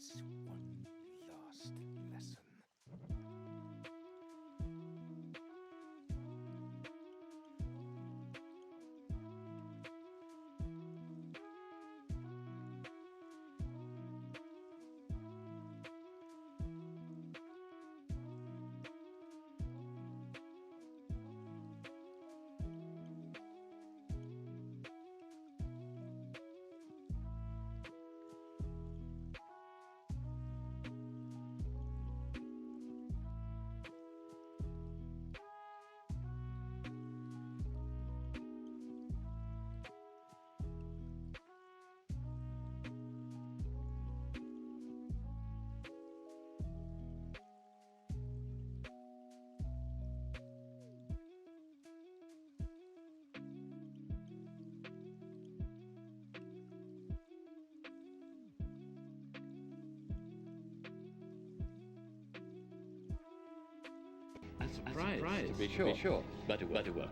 It's one last lesson. Surprise, to be sure, but a welcome one.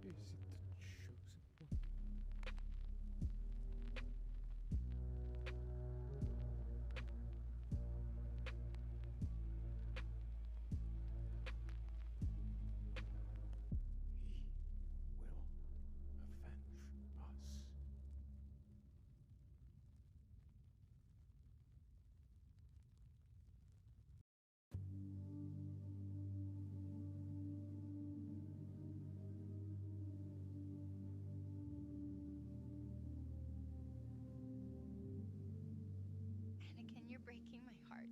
Is it the chosen one? He will avenge us. Anakin, you're breaking my heart.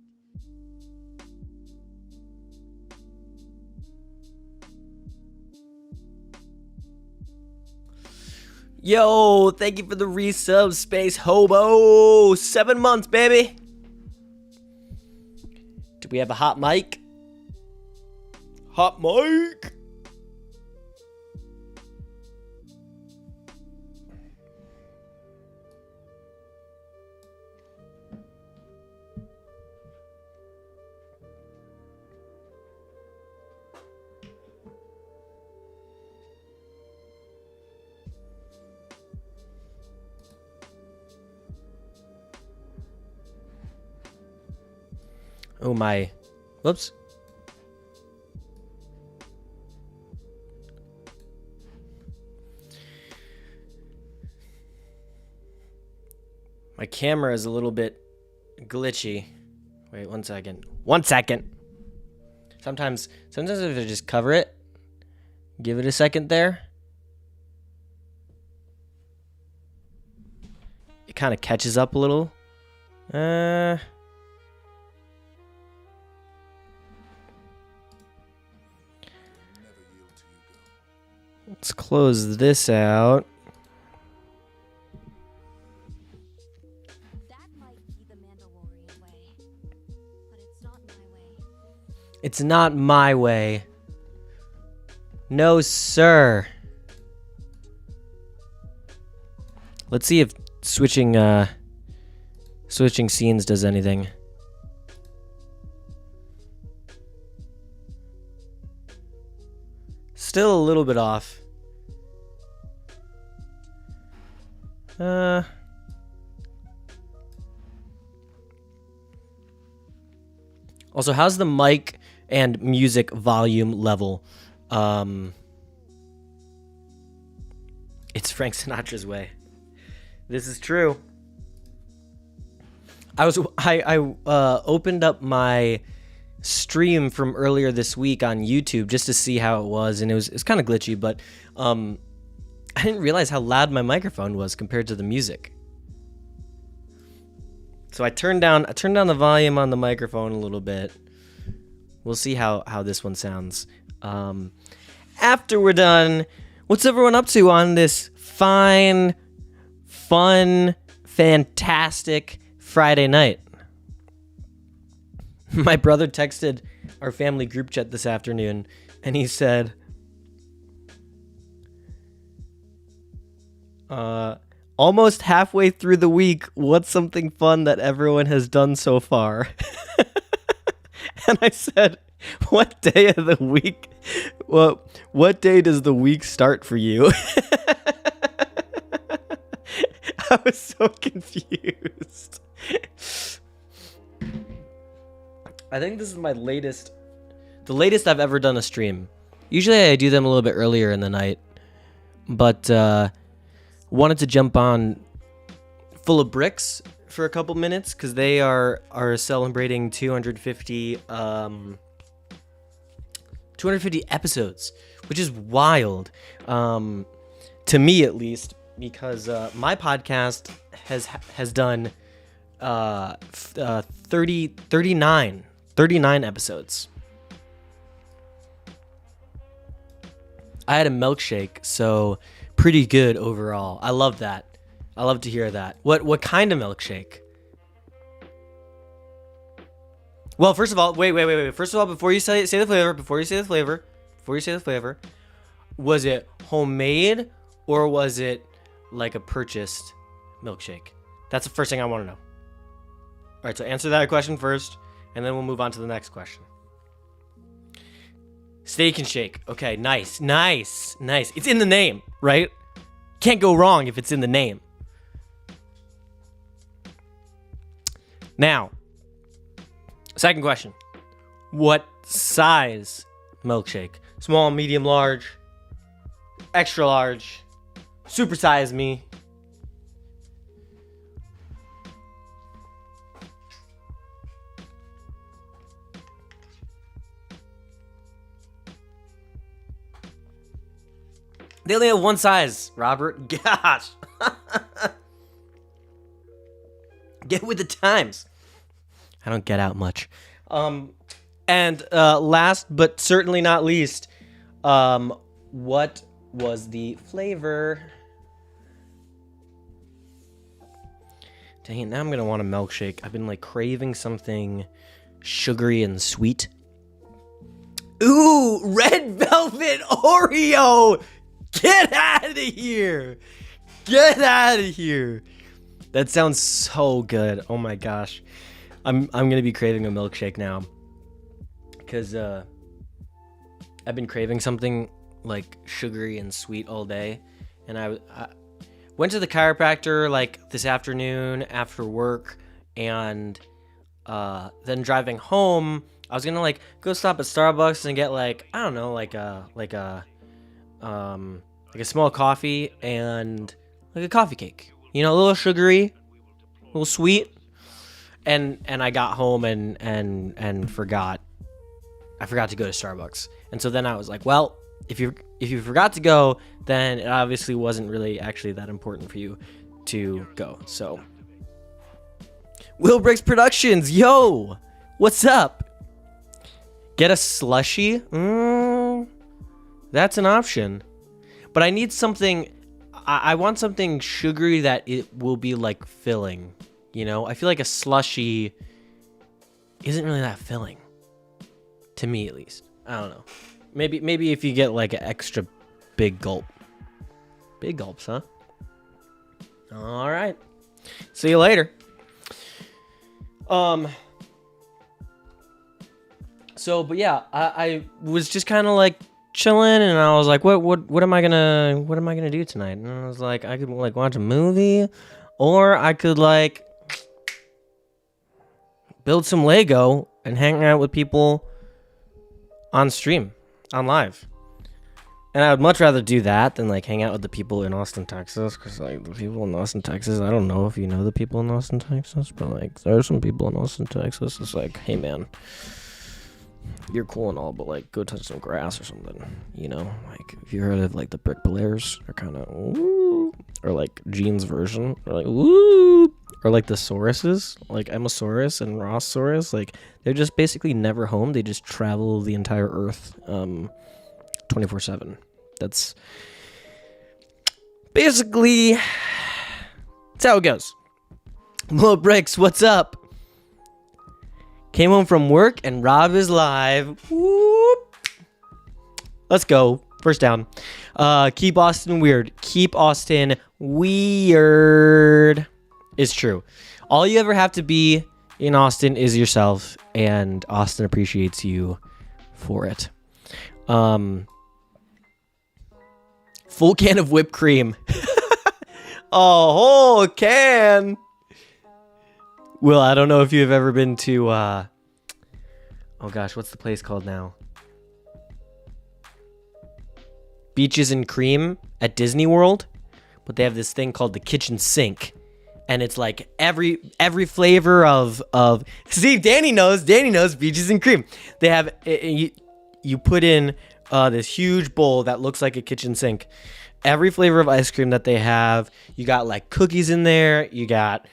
Yo, thank you for the resub, Space Hobo. 7 months, baby. Do we have a hot mic? Hot mic. Oh my, whoops. My camera is a little bit glitchy. Wait, 1 second. 1 second. Sometimes if I just cover it, give it a second there, it kind of catches up a little. Let's close this out. That might be the Mandalorian way, but it's not my way. It's not my way. No, sir. Let's see if switching scenes does anything. Still a little bit off. Also, how's the mic and music volume level? It's Frank Sinatra's way. This is true. I opened up my stream from earlier this week on YouTube just to see how it was, and it was kind of glitchy, but I didn't realize how loud my microphone was compared to the music. So I turned down the volume on the microphone a little bit. We'll see how this one sounds. After we're done, what's everyone up to on this fine, fun, fantastic Friday night? My brother texted our family group chat this afternoon, and he said, almost halfway through the week, what's something fun that everyone has done so far? And I said, what day of the week? Well, what day does the week start for you? I was so confused. I think this is the latest I've ever done a stream. Usually I do them a little bit earlier in the night, but wanted to jump on Full of Bricks for a couple minutes because they are celebrating 250 episodes, which is wild to me, at least, because my podcast has done 39 episodes. I had a milkshake, so pretty good overall. I love that. I love to hear that. What kind of milkshake? Well, first of all, wait. First of all, before you say the flavor, was it homemade or was it like a purchased milkshake? That's the first thing I want to know. All right, so answer that question first, and then we'll move on to the next question. Steak and Shake. Okay, nice. It's in the name, right? Can't go wrong if it's in the name. Now, second question. What size milkshake? Small, medium, large, extra large, super size me. They only have one size, Robert. Gosh. Get with the times. I don't get out much. And last but certainly not least, what was the flavor? Dang it, now I'm gonna want a milkshake. I've been like craving something sugary and sweet. Ooh, red velvet Oreo! Get out of here! Get out of here! That sounds so good. Oh my gosh. I'm gonna be craving a milkshake now. Cause I've been craving something like sugary and sweet all day. And I went to the chiropractor like this afternoon after work, and then driving home, I was gonna like go stop at Starbucks and get like, I don't know, like a small coffee and like a coffee cake. You know, a little sugary, a little sweet. And I got home and forgot. I forgot to go to Starbucks. And so then I was like, well, if you forgot to go, then it obviously wasn't really actually that important for you to go. So Will Bricks Productions, yo, what's up? Get a slushie? That's an option. But I need something, I want something sugary that it will be like filling, you know? I feel like a slushie isn't really that filling, to me at least. I don't know. Maybe if you get like an extra big gulp. Big gulps, huh? All right. See you later. So, but yeah, I was just kind of like chilling, and I was like, what am I gonna do tonight? And I was like, I could like watch a movie, or I could like build some Lego and hang out with people on stream, on live. And I would much rather do that than like hang out with the people in Austin, Texas, because like the people in Austin, Texas, I don't know if you know the people in Austin, Texas, but like there are some people in Austin, Texas. It's like, hey man, you're cool and all, but like go touch some grass or something, you know? Like if you heard of like the Brick Bears, they're kind of ooh, or like Gene's version, they're like ooh, are like the sauruses, like Emosaurus and Rossaurus. Like they're just basically never home. They just travel the entire Earth 24/7. That's basically that's how it goes. Little Bricks, what's up? Came home from work and Rob is live. Whoop. Let's go. First down. Keep Austin weird. Keep Austin weird. It's true. All you ever have to be in Austin is yourself, and Austin appreciates you for it. Full can of whipped cream. A whole can. Will, I don't know if you've ever been to, oh gosh, what's the place called now? Beaches and Cream at Disney World, but they have this thing called the kitchen sink, and it's like every flavor of see, Danny knows Beaches and Cream. They have you put in this huge bowl that looks like a kitchen sink, every flavor of ice cream that they have. You got like cookies in there, you got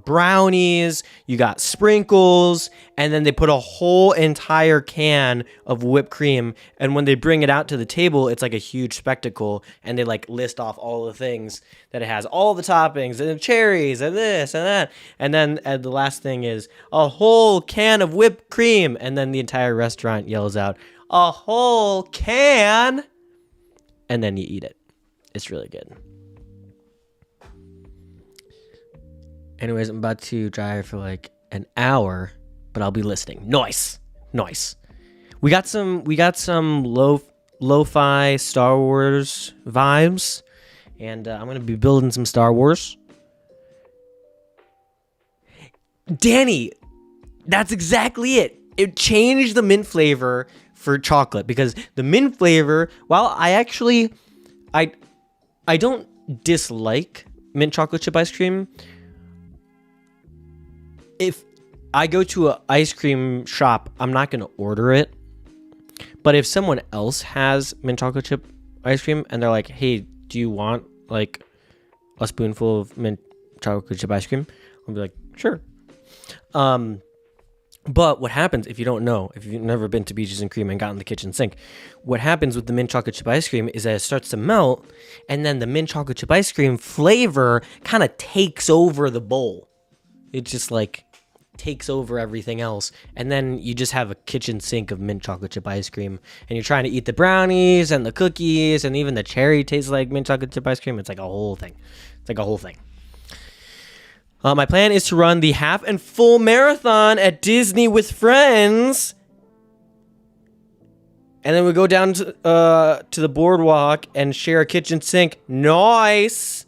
brownies, you got sprinkles, and then they put a whole entire can of whipped cream, and when they bring it out to the table, it's like a huge spectacle, and they like list off all the things that it has, all the toppings and the cherries and this and that, and then the last thing is a whole can of whipped cream, and then the entire restaurant yells out a whole can, and then you eat it. It's really good. Anyways, I'm about to drive for like an hour, but I'll be listening. Nice. We got some lo-fi Star Wars vibes, and I'm gonna be building some Star Wars. Danny, that's exactly it. It changed the mint flavor for chocolate, because the mint flavor, while I don't dislike mint chocolate chip ice cream. If I go to an ice cream shop, I'm not going to order it. But if someone else has mint chocolate chip ice cream and they're like, hey, do you want like a spoonful of mint chocolate chip ice cream? I'll be like, sure. But what happens, if you don't know, if you've never been to Beaches and Cream and gotten the kitchen sink, what happens with the mint chocolate chip ice cream is that it starts to melt, and then the mint chocolate chip ice cream flavor kind of takes over the bowl. It just like takes over everything else, and then you just have a kitchen sink of mint chocolate chip ice cream, and you're trying to eat the brownies and the cookies, and even the cherry tastes like mint chocolate chip ice cream. It's like a whole thing. My plan is to run the half and full marathon at Disney with friends, and then we go down to the boardwalk and share a kitchen sink. Nice.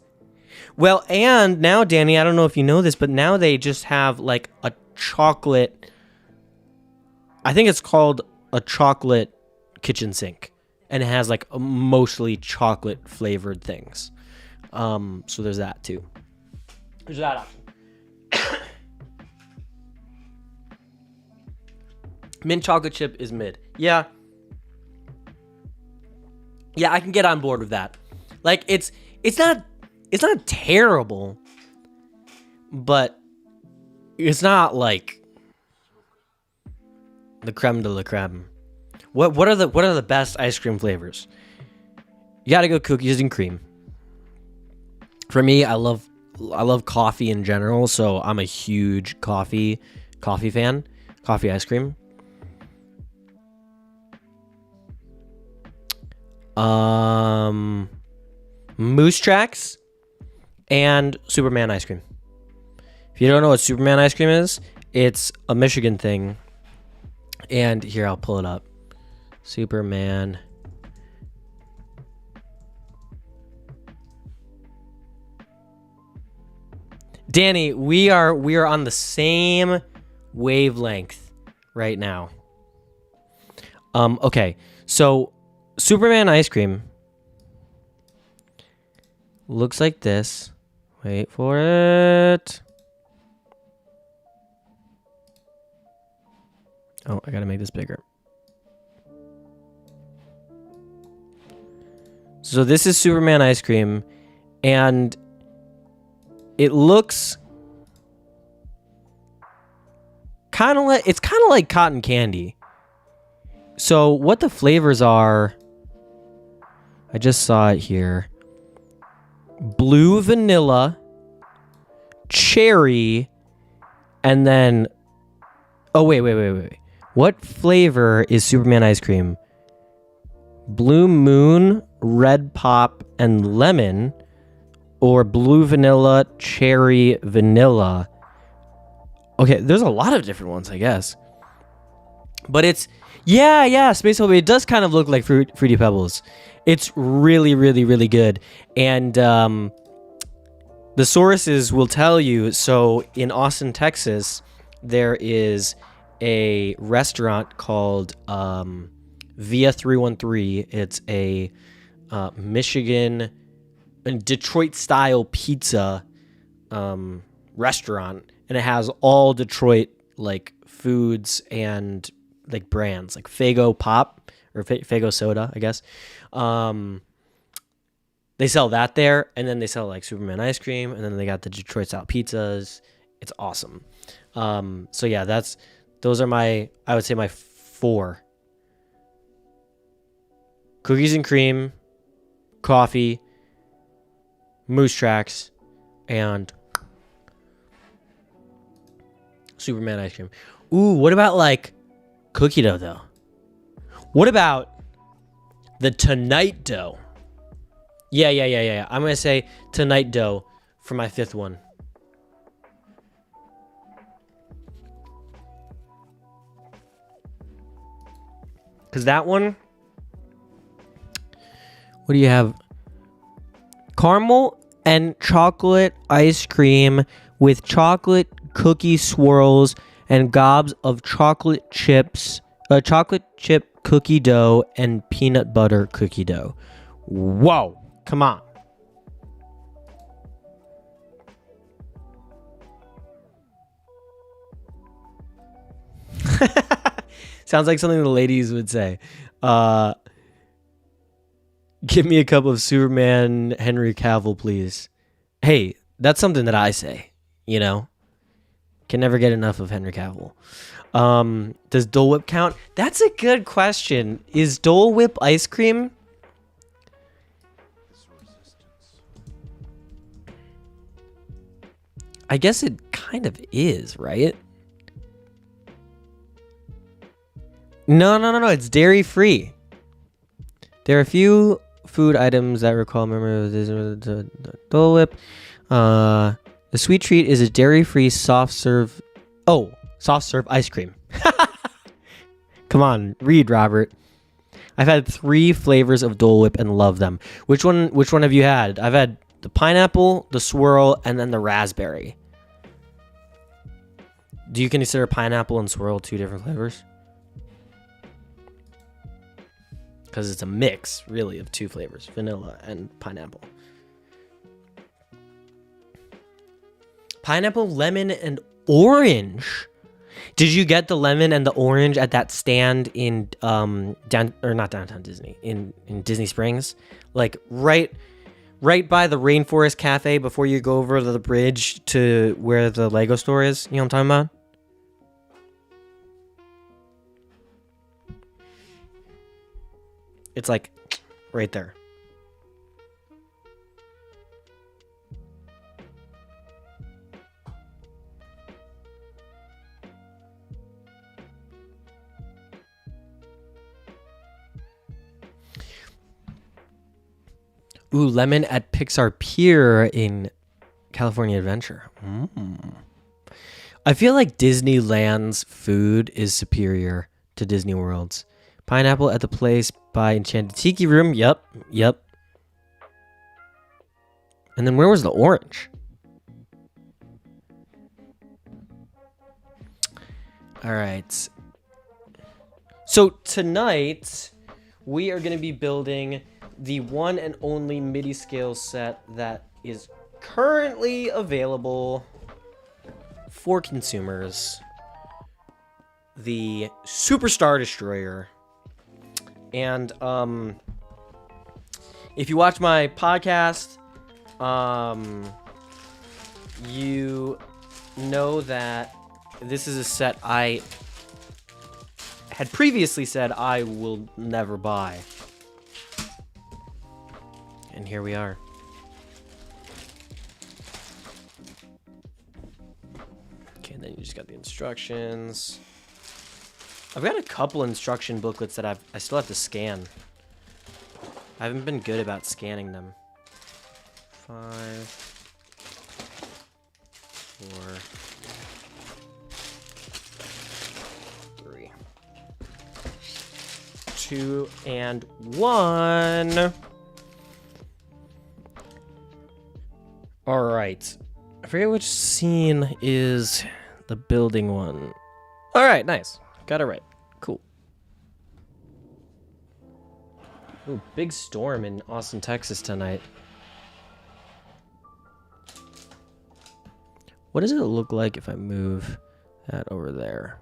Well, and now, Danny, I don't know if you know this, but now they just have like a chocolate, I think it's called a chocolate kitchen sink, and it has like mostly chocolate flavored things. So there's that too. There's that option. Mint chocolate chip is mid. Yeah, I can get on board with that. Like it's not terrible, but it's not like the creme de la creme. What are the best ice cream flavors? You gotta go cookies and cream. For me, I love coffee in general, so I'm a huge coffee fan. Coffee ice cream. Moose Tracks and Superman ice cream. If you don't know what Superman ice cream is, it's a Michigan thing. And here, I'll pull it up. Superman. Danny, we are on the same wavelength right now. Okay, so Superman ice cream looks like this. Wait for it. Oh, I gotta make this bigger. So this is Superman ice cream, and it looks it's kind of like cotton candy. So what the flavors are, I just saw it here. Blue vanilla, cherry, and then, oh, wait. What flavor is Superman ice cream? Blue moon, red pop, and lemon, or blue vanilla, cherry, vanilla. Okay, there's a lot of different ones, I guess. But it's, yeah, Space Oddity. It does kind of look like Fruity Pebbles. It's really, really, really good. And the sources will tell you, so in Austin, Texas, there is a restaurant called Via 313. It's a Michigan, Detroit-style pizza restaurant. And it has all Detroit, like, foods and, like, brands, like Faygo Pop, or Faygo Soda, I guess. They sell that there, and then they sell, like, Superman ice cream, and then they got the Detroit-style pizzas. It's awesome. So, yeah, those are I would say my 4. Cookies and cream, coffee, Moose Tracks, and Superman ice cream. Ooh, what about like cookie dough though? What about the Tonight Dough? Yeah. I'm gonna say Tonight Dough for my 5th one. Cause that one, what do you have? Caramel and chocolate ice cream with chocolate cookie swirls and gobs of chocolate chip cookie dough and peanut butter cookie dough. Whoa, come on. Sounds like something the ladies would say. Give me a cup of Superman Henry Cavill, please. Hey, that's something that I say, you know? Can never get enough of Henry Cavill. Does Dole Whip count? That's a good question. Is Dole Whip ice cream? I guess it kind of is, right? No. It's dairy free. There are a few food items that recall memory of the Dole Whip. The sweet treat is a dairy-free soft serve ice cream. Come on, read, Robert. I've had 3 flavors of Dole Whip and love them. Which one have you had? I've had the pineapple, the swirl, and then the raspberry. Do you consider pineapple and swirl 2 different flavors? Because it's a mix, really, of 2 flavors, vanilla and pineapple. Pineapple, lemon, and orange. Did you get the lemon and the orange at that stand in not downtown Disney, in Disney Springs? Like right by the Rainforest Cafe before you go over the bridge to where the Lego store is? You know what I'm talking about? It's like right there. Ooh, lemon at Pixar Pier in California Adventure. I feel like Disneyland's food is superior to Disney World's. Pineapple at the place by Enchanted Tiki Room. Yep. And then where was the orange? All right. So tonight we are going to be building the one and only Midiscale set that is currently available for consumers. The Super Star Destroyer. And if you watch my podcast, you know that this is a set I had previously said I will never buy. And here we are. Okay, and then you just got the instructions. I've got a couple instruction booklets that I still have to scan. I haven't been good about scanning them. 5, 4, 3, 2, and 1. All right. I forget which scene is the building one. All right, nice. Got it right. Cool. Ooh, big storm in Austin, Texas tonight. What does it look like if I move that over there?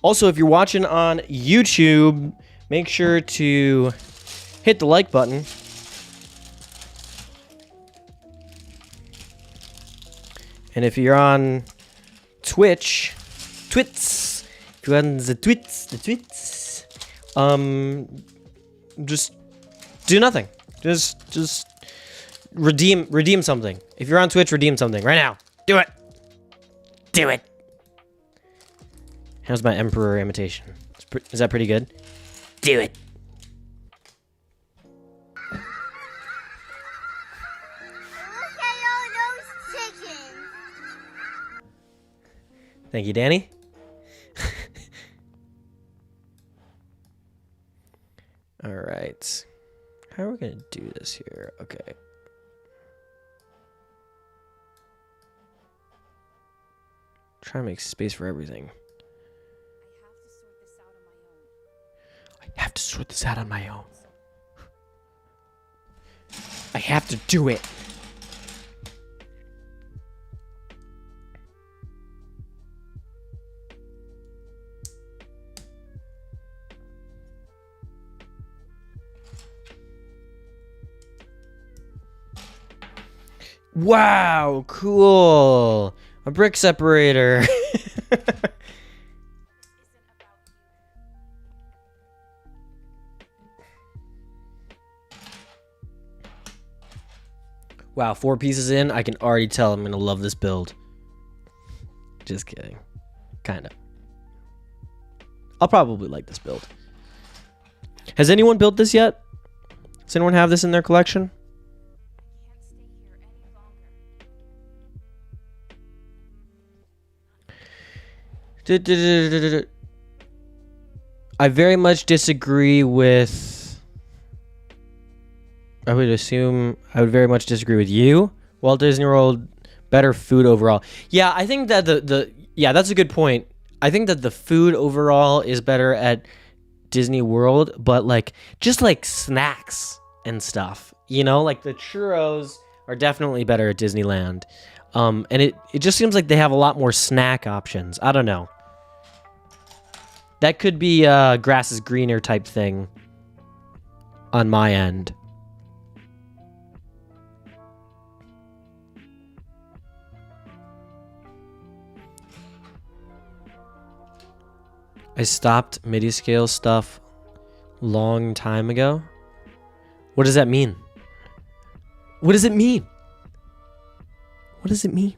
Also, if you're watching on YouTube, make sure to hit the like button. And if you're on Twitch, if you're on the twits, just do nothing. Just redeem something. If you're on Twitch, redeem something right now. Do it. Do it. How's my Emperor imitation? Is that pretty good? Do it. Look at all those chickens. Thank you, Danny. All right. How are we going to do this here? Okay. Try to make space for everything. I have to sort this out on my own. I have to do it. Wow, cool. A brick separator. Wow, 4 pieces in, I can already tell I'm gonna love this build. Just kidding. Kinda. I'll probably like this build. Has anyone built this yet? Does anyone have this in their collection? I very much disagree with... I would very much disagree with you. Walt Disney World, better food overall. Yeah, I think that yeah, that's a good point. I think that the food overall is better at Disney World, but like just like snacks and stuff, you know, like the churros are definitely better at Disneyland. And it just seems like they have a lot more snack options. I don't know. That could be a grass is greener type thing on my end. I stopped Midiscale stuff long time ago. What does that mean? What does it mean? What does it mean?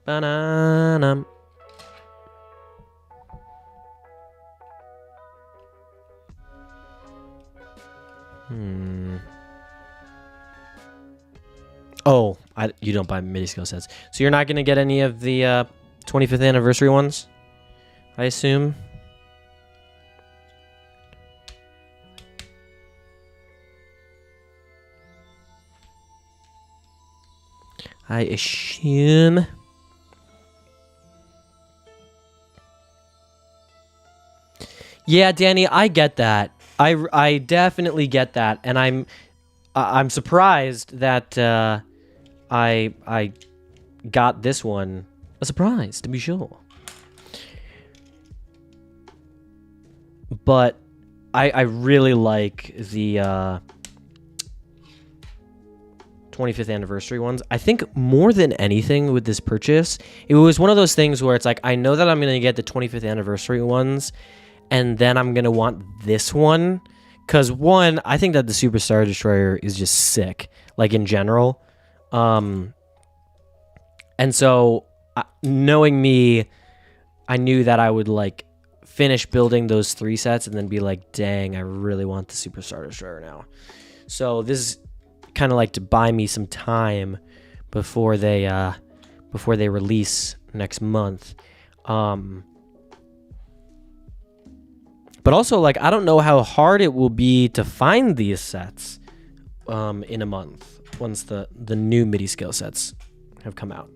Banana. Oh, you don't buy Midiscale sets. So you're not going to get any of the 25th anniversary ones, I assume? I assume. Yeah, Danny, I get that. I definitely get that, and I'm surprised that I got this one a surprise, to be sure. but I really like the 25th anniversary ones. I think more than anything with this purchase, it was one of those things where it's like, I know that I'm going to get the 25th anniversary ones, and then I'm going to want this one. Because one, I think that the Super Star Destroyer is just sick, like in general. And so knowing me, I knew that I would like finish building those 3 sets and then be like, dang, I really want the Super Star Destroyer now. So this is kind of like to buy me some time before they release next month. But also, like, I don't know how hard it will be to find these sets in a month once the new Midiscale sets have come out.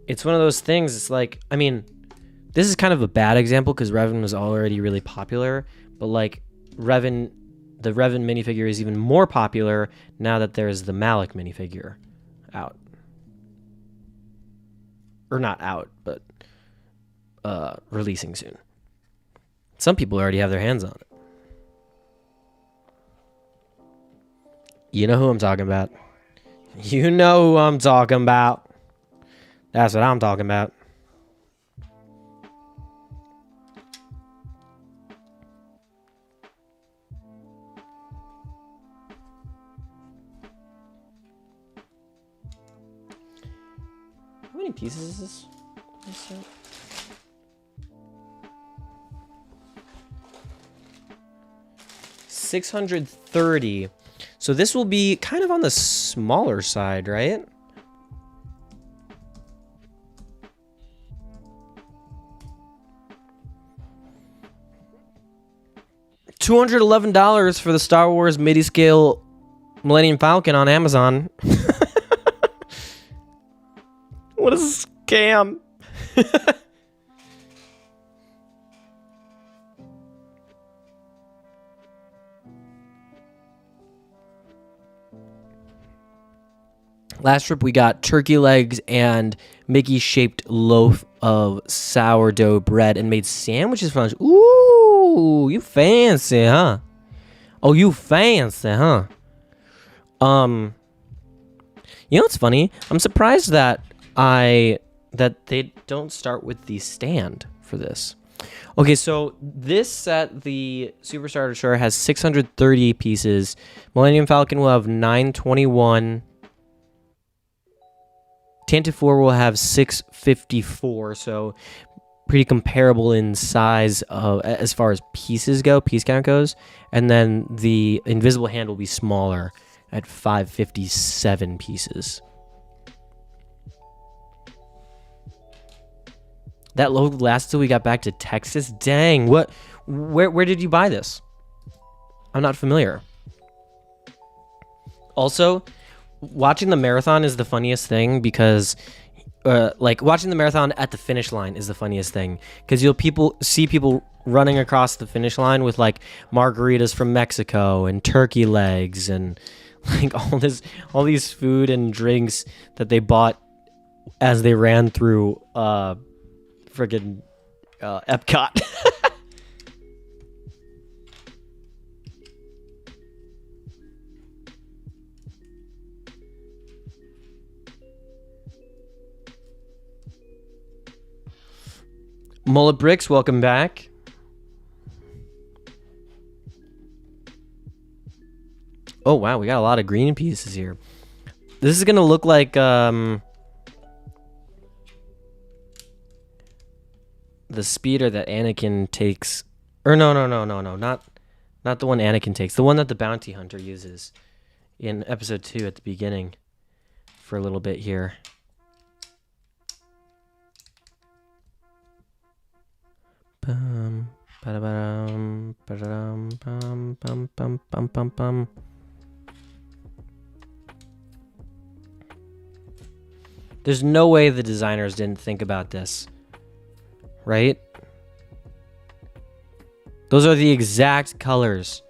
It's one of those things, it's like, I mean, this is kind of a bad example because Revan was already really popular, but like the Revan minifigure is even more popular now that there's the Malik minifigure out. Or not out, but releasing soon. Some people already have their hands on it. You know who I'm talking about. You know who I'm talking about. That's what I'm talking about. How many pieces is this? 630. So this will be kind of on the smaller side, right? $211 for the Star Wars Midiscale Millennium Falcon on Amazon. What a scam. Last trip we got turkey legs and Mickey-shaped loaf of sourdough bread and made sandwiches from us. Ooh, you fancy, huh? Oh, you fancy, huh? You know what's funny? I'm surprised that they don't start with the stand for this. Okay, so this set, the Super Star Destroyer, has 630 pieces. Millennium Falcon will have 921. Tantive will have 654, so pretty comparable in size as far as pieces go, piece count goes. And then the Invisible Hand will be smaller at 557 pieces. That load lasted till we got back to Texas? Dang, where did you buy this? I'm not familiar. Also, watching the marathon is the funniest thing because like watching the marathon at the finish line is the funniest thing because you'll see people running across the finish line with like margaritas from Mexico and turkey legs and like all these food and drinks that they bought as they ran through friggin' Epcot. Mullet Bricks, welcome back. Oh, wow, we got a lot of green pieces here. This is going to look like the speeder that Anakin takes. Or no, not the one Anakin takes. The one that the bounty hunter uses in episode 2 at the beginning for a little bit here. There's no way the designers didn't think about this, right? Those are the exact colors.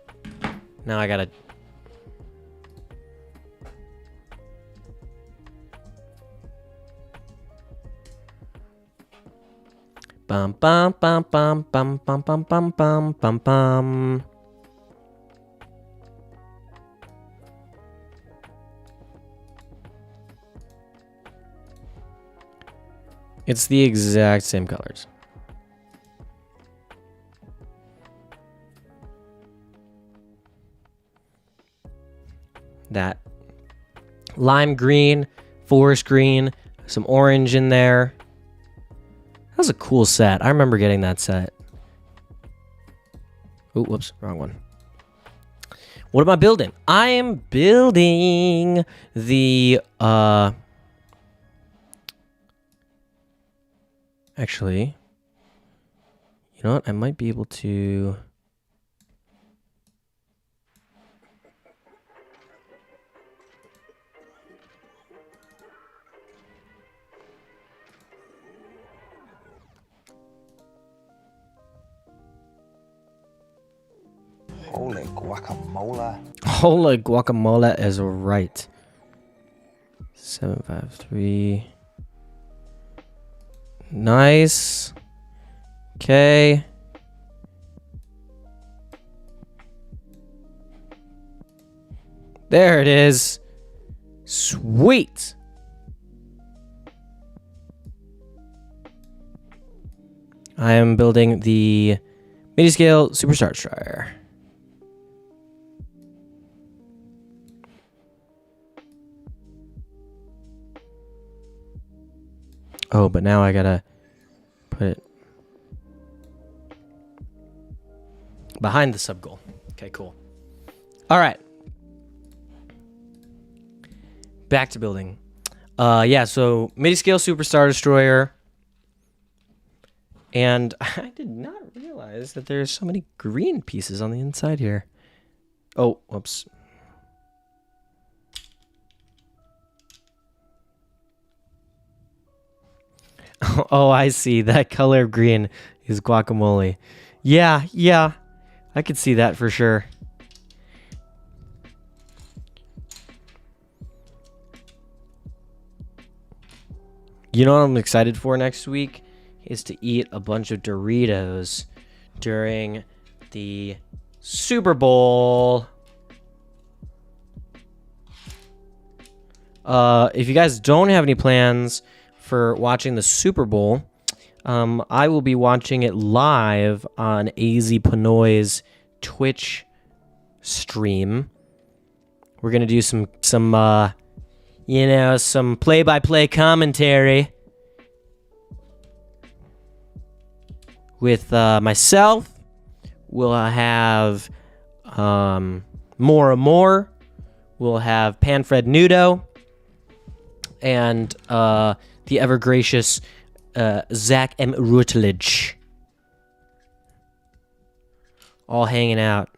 Now I gotta... Bum bum bum bum bum bum bum bum bum bum bum. It's the exact same colors. That lime green, forest green, some orange in there. That was a cool set. I remember getting that set. Oh, whoops, wrong one. What am I building? I am building the actually, you know what? I might be able to Holy guacamole. Holy guacamole is right. 753. Nice. Okay. There it is. Sweet. I am building the Midiscale Superstar Destroyer. Oh, but now I gotta put it behind the sub goal. Okay, cool. All right. Back to building. Yeah, so Midiscale Superstar Destroyer. And I did not realize that there's so many green pieces on the inside here. Oh, whoops. Oh, I see. That color of green is guacamole. Yeah. I could see that for sure. You know what I'm excited for next week? Is to eat a bunch of Doritos during the Super Bowl. If you guys don't have any plans for watching the Super Bowl, I will be watching it live on AZ Pinoy's Twitch stream. We're gonna do some play-by-play commentary with myself. We'll have More. We'll have Panfred Nudo and the ever gracious Zach M. Rutledge, all hanging out.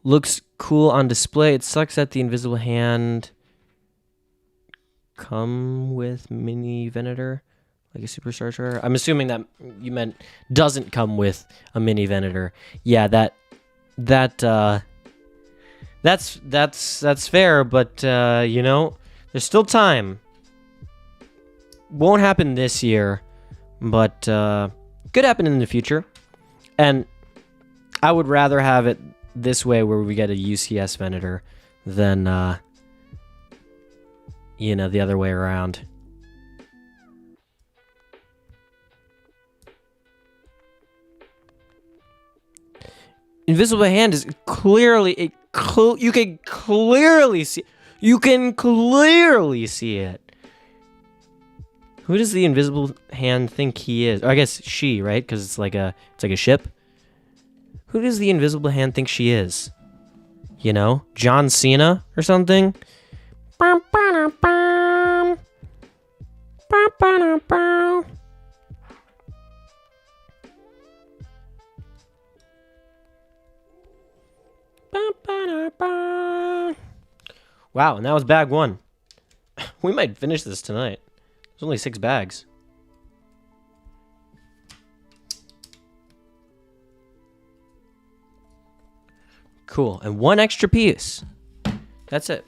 Looks cool on display. It sucks that the invisible hand come with mini Venator, like a Superstar Destroyer. I'm assuming that you meant doesn't come with a mini Venator. Yeah, that's fair, but you know, there's still time. Won't happen this year, but could happen in the future. And I would rather have it this way, where we get a UCS Venator, than you know, the other way around. Invisible hand is clearly you can clearly see it. Who does the invisible hand think he is? Or I guess she, right? Because it's like a ship. Who does the invisible hand think she is? You know, John Cena or something? Wow, and that was bag one. We might finish this tonight. There's only 6 bags. Cool. And one extra piece. That's it.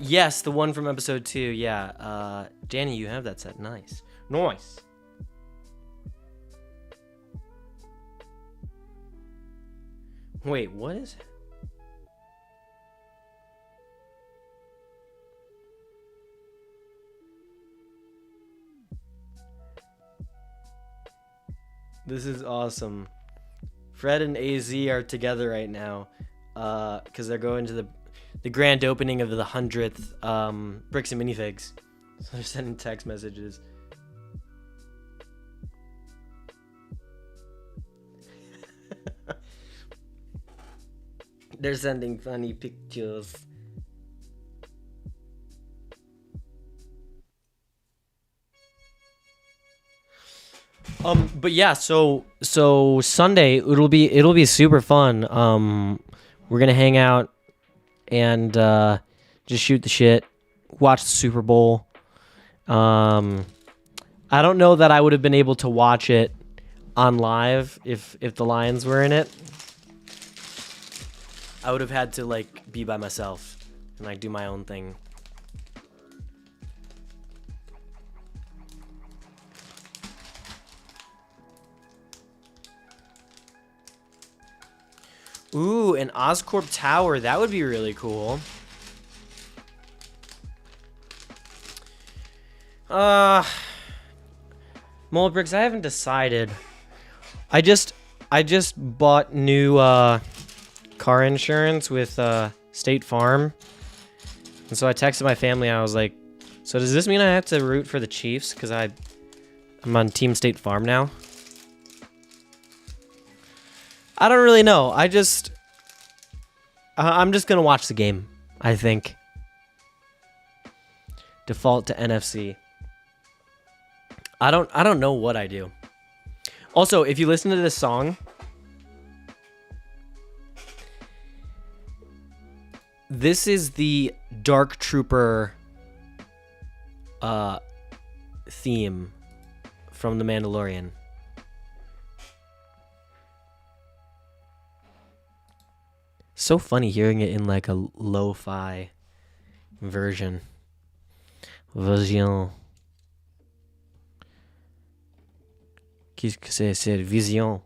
Yes, the one from episode 2. Yeah. Danny, you have that set. Nice. Nice. Wait, what is it? This is awesome. Fred and AZ are together right now, because they're going to the grand opening of the 100th Bricks and Minifigs. So they're sending text messages. They're sending funny pictures. But yeah, so Sunday it'll be super fun. We're gonna hang out and just shoot the shit, watch the Super Bowl. I don't know that I would have been able to watch it on live if the Lions were in it. I would have had to like be by myself and like do my own thing. Ooh, an Oscorp tower. That would be really cool. Mold bricks, I haven't decided. I just bought new car insurance with State Farm. And so I texted my family. I was like, so does this mean I have to root for the Chiefs cuz I'm on Team State Farm now? I don't really know. I'm just gonna watch the game, I think. Default to NFC. I don't know what I do. Also, if you listen to this song, this is the Dark Trooper theme from The Mandalorian. So funny hearing it in like a lo-fi version. Vision. Qu'est-ce que c'est? C'est Vision.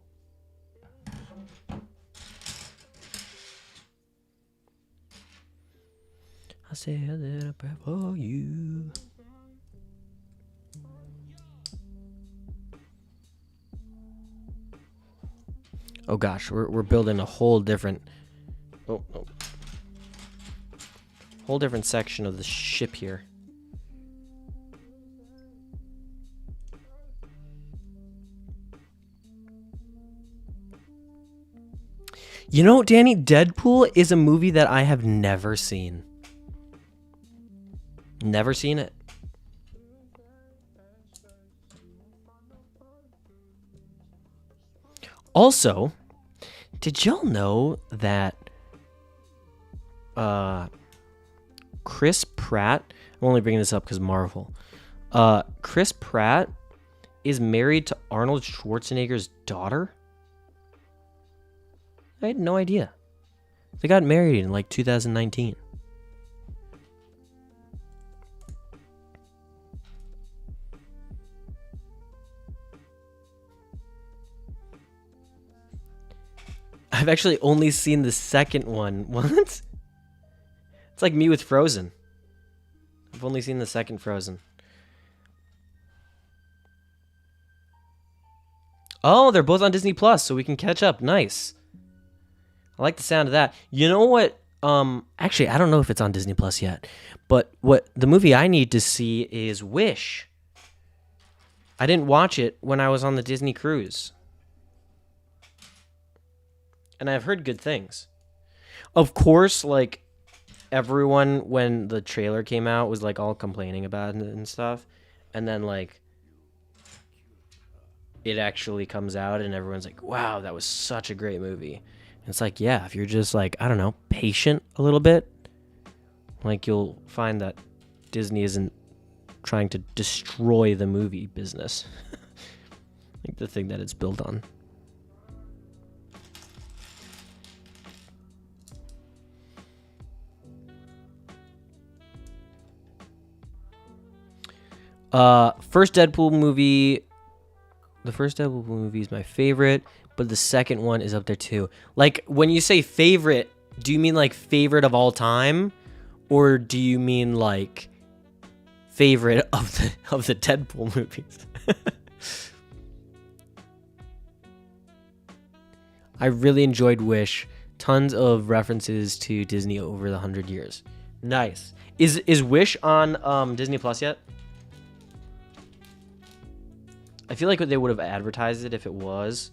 I said that I pray for you. Oh gosh, we're building a whole different whole different section of the ship here. You know, Danny, Deadpool is a movie that I have never seen. Never seen it. Also, did y'all know that Chris Pratt, I'm only bringing this up because Marvel, Chris Pratt is married to Arnold Schwarzenegger's daughter? I had no idea. They got married in like 2019. I've actually only seen the second one. What? It's like me with Frozen. I've only seen the second Frozen. Oh, they're both on Disney Plus, so we can catch up. Nice. I like the sound of that. You know what? Actually, I don't know if it's on Disney Plus yet, but what the movie I need to see is Wish. I didn't watch it when I was on the Disney cruise. And I've heard good things. Of course, like, everyone, when the trailer came out, was, like, all complaining about it and stuff. And then, like, it actually comes out and everyone's like, wow, that was such a great movie. And it's like, yeah, if you're just, like, I don't know, patient a little bit, like, you'll find that Disney isn't trying to destroy the movie business. Like the thing that it's built on. First Deadpool movie. The first Deadpool movie is my favorite, but the second one is up there too. Like when you say favorite, do you mean like favorite of all time, or do you mean like favorite of the Deadpool movies? I really enjoyed Wish. Tons of references to Disney over the 100 years. Nice. Is Wish on Disney Plus yet? I feel like they would have advertised it if it was.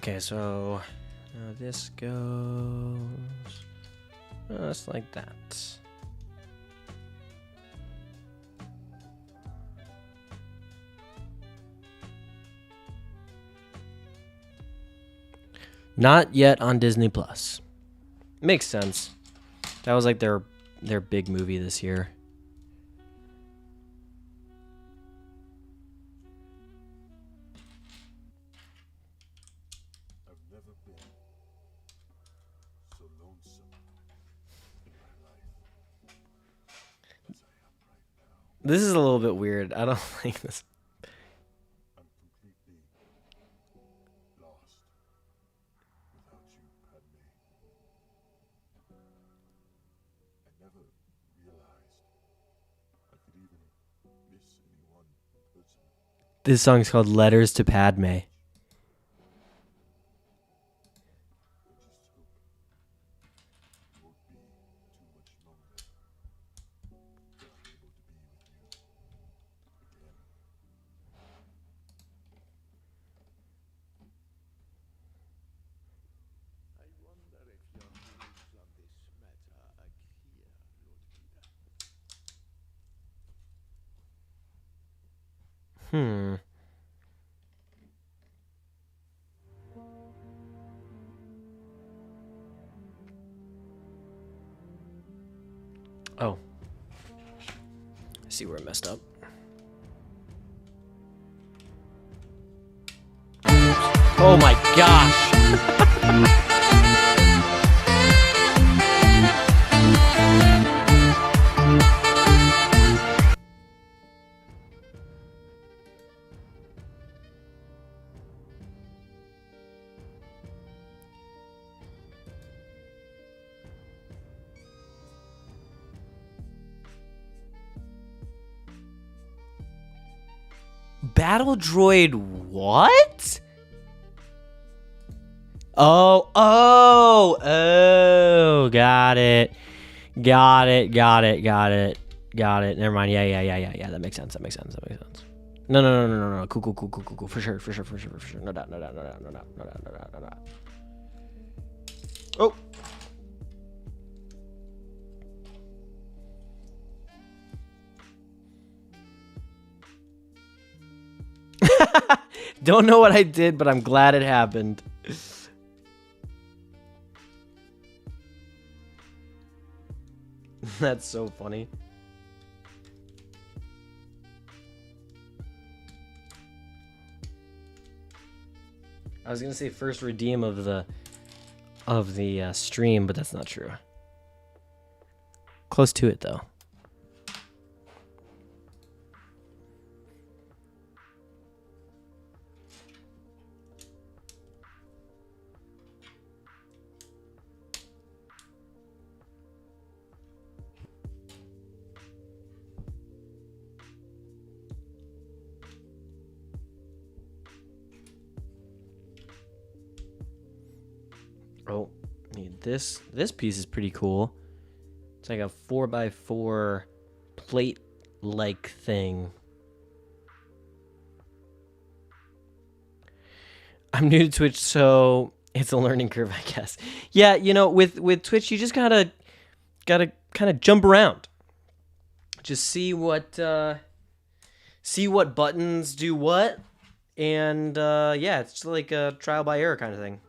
Okay, so now this goes just like that. Not yet on Disney Plus. Makes sense. That was like their big movie this year. This is a little bit weird. I don't like this. I'm completely lost without you, Padme. I never realized I could even miss any one person. This song's called Letters to Padme. I just hope it won't be too much longer till I'm able to be with you again. I wonder if your views on this matter are clear, Lord Vader. Oh. I see where I messed up. Oh my gosh. Battle droid what? Oh, got it. Got it. Never mind. Yeah. That makes sense. No. Cool. For sure. No doubt. Oh. Don't know what I did, but I'm glad it happened. That's so funny. I was gonna say first redeem of the stream, but that's not true. Close to it though. Oh, need this. This piece is pretty cool. It's like a 4x4 plate-like thing. I'm new to Twitch, so it's a learning curve, I guess. Yeah, you know, with Twitch, you just gotta kind of jump around. Just see what buttons do what, and yeah, it's just like a trial by error kind of thing.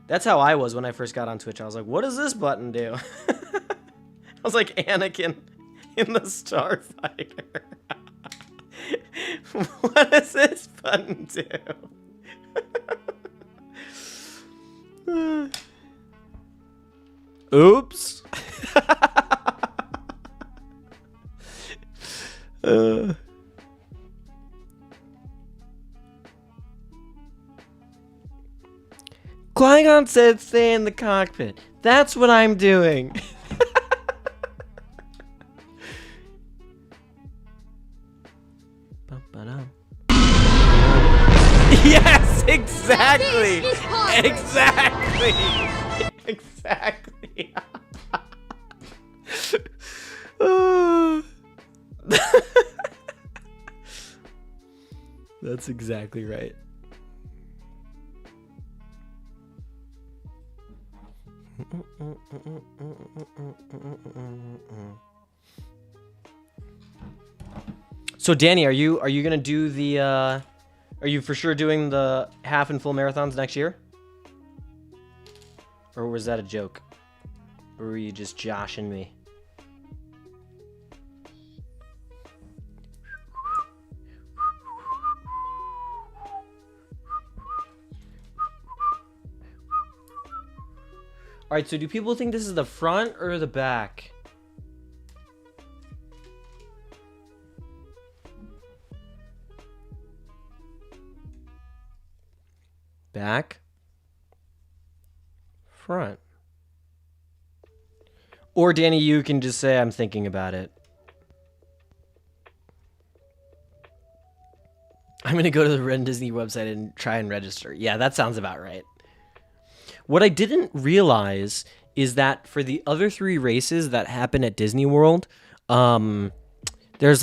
That's how I was when I first got on Twitch. I was like, what does this button do? I was like Anakin in the Starfighter. What does this button do? Oops. Qui-Gon said stay in the cockpit. That's what I'm doing. Yes, exactly. Exactly. Exactly. That's exactly right. So Danny, are you gonna do the are you for sure doing the half and full marathons next year? Or was that a joke? Or were you just joshing me? Alright, so do people think this is the front or the back? Back? Front? Or Danny, you can just say I'm thinking about it. I'm gonna go to the Ren Disney website and try and register. Yeah, that sounds about right. What I didn't realize is that for the other 3 races that happen at Disney World, there's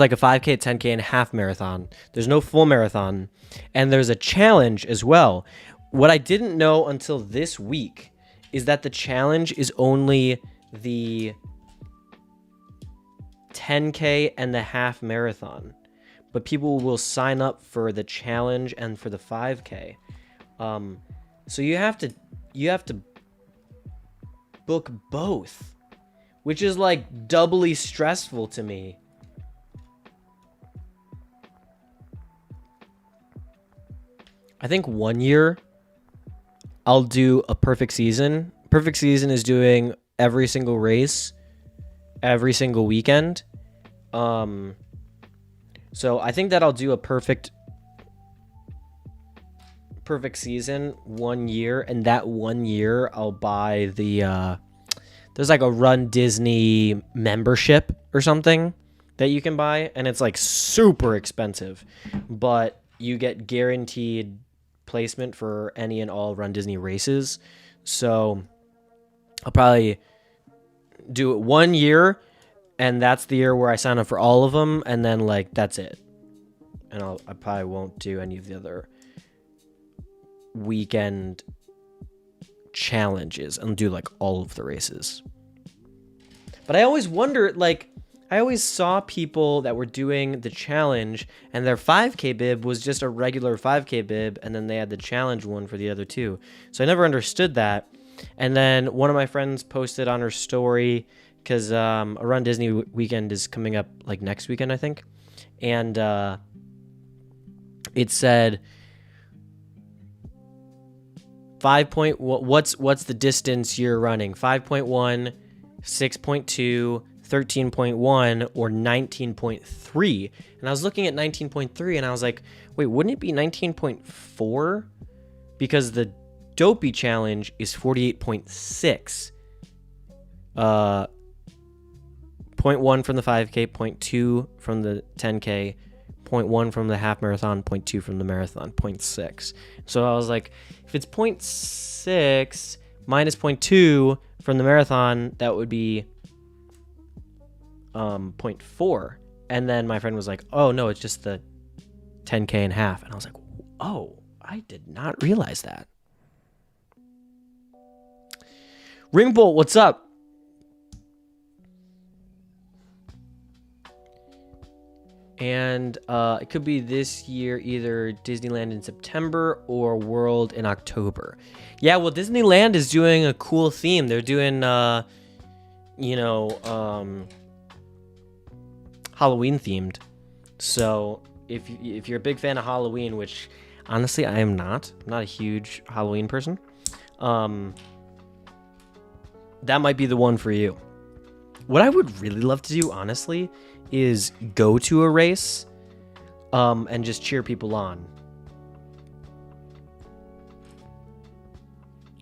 like a 5K, 10K, and a half marathon. There's no full marathon. And there's a challenge as well. What I didn't know until this week is that the challenge is only the 10K and the half marathon. But people will sign up for the challenge and for the 5K. So you have to book both, which is like doubly stressful to me. I think one year I'll do a perfect season. Perfect season is doing every single race, every single weekend. So I think that I'll do a perfect season 1 year, and that 1 year I'll buy the there's like a Run Disney membership or something that you can buy, and it's like super expensive, but you get guaranteed placement for any and all Run Disney races. So I'll probably do it 1 year, and that's the year where I sign up for all of them, and then like that's it. And I probably won't do any of the other weekend challenges and do like all of the races. But I always wonder, like, I always saw people that were doing the challenge and their 5K bib was just a regular 5K bib, and then they had the challenge one for the other 2. So I never understood that. And then one of my friends posted on her story, because a Run Disney weekend is coming up like next weekend, I think. And it said what's the distance you're running? 5.1, 6.2, 13.1, or 19.3. And I was looking at 19.3 and I was like, wait, wouldn't it be 19.4? Because the Dopey challenge is 48.6. 0.1 from the 5K, 0.2 from the 10K, 0.1 from the half marathon, 0.2 from the marathon, 0.6. So I was like, if it's 0.6 minus 0.2 from the marathon, that would be 0.4. And then my friend was like, oh, no, it's just the 10K and half. And I was like, oh, I did not realize that. Ringbolt, what's up? And it could be this year, either Disneyland in September or World in October. Yeah, well, Disneyland is doing a cool theme. They're doing, Halloween themed. So if you're a big fan of Halloween, which honestly I am not. I'm not a huge Halloween person. That might be the one for you. What I would really love to do, honestly, is go to a race and just cheer people on.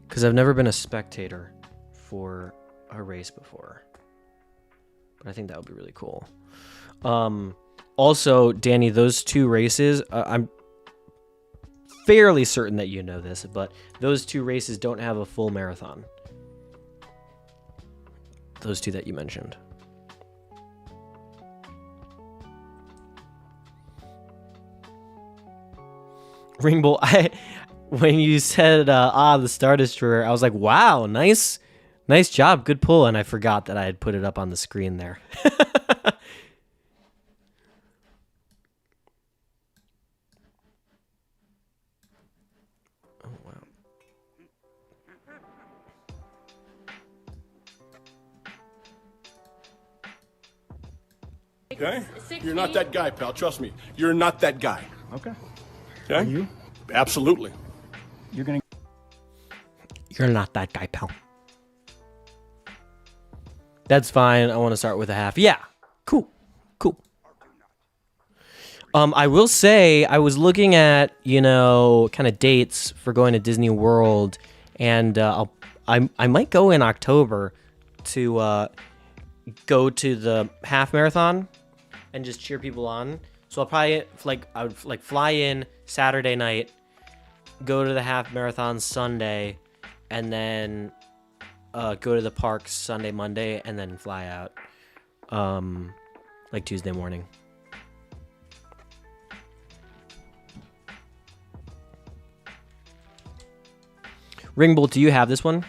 Because I've never been a spectator for a race before. But I think that would be really cool. Also, Danny, those two races, I'm fairly certain that you know this, but those two races don't have a full marathon. Those two that you mentioned. Rainbow, when you said the Star Destroyer, I was like, wow, nice job, good pull, and I forgot that I had put it up on the screen there. Oh wow. Okay? You're not that guy, pal. Trust me. You're not that guy. Okay. Okay? Are you? Absolutely. You're gonna. You're not that guy, pal. That's fine. I want to start with a half. Yeah. Cool. I will say I was looking at, kind of dates for going to Disney World, and I might go in October to go to the half marathon and just cheer people on. So I'll probably I would fly in Saturday night, go to the half marathon Sunday, and then go to the parks Sunday, Monday, and then fly out Tuesday morning. Ringbolt, do you have this one?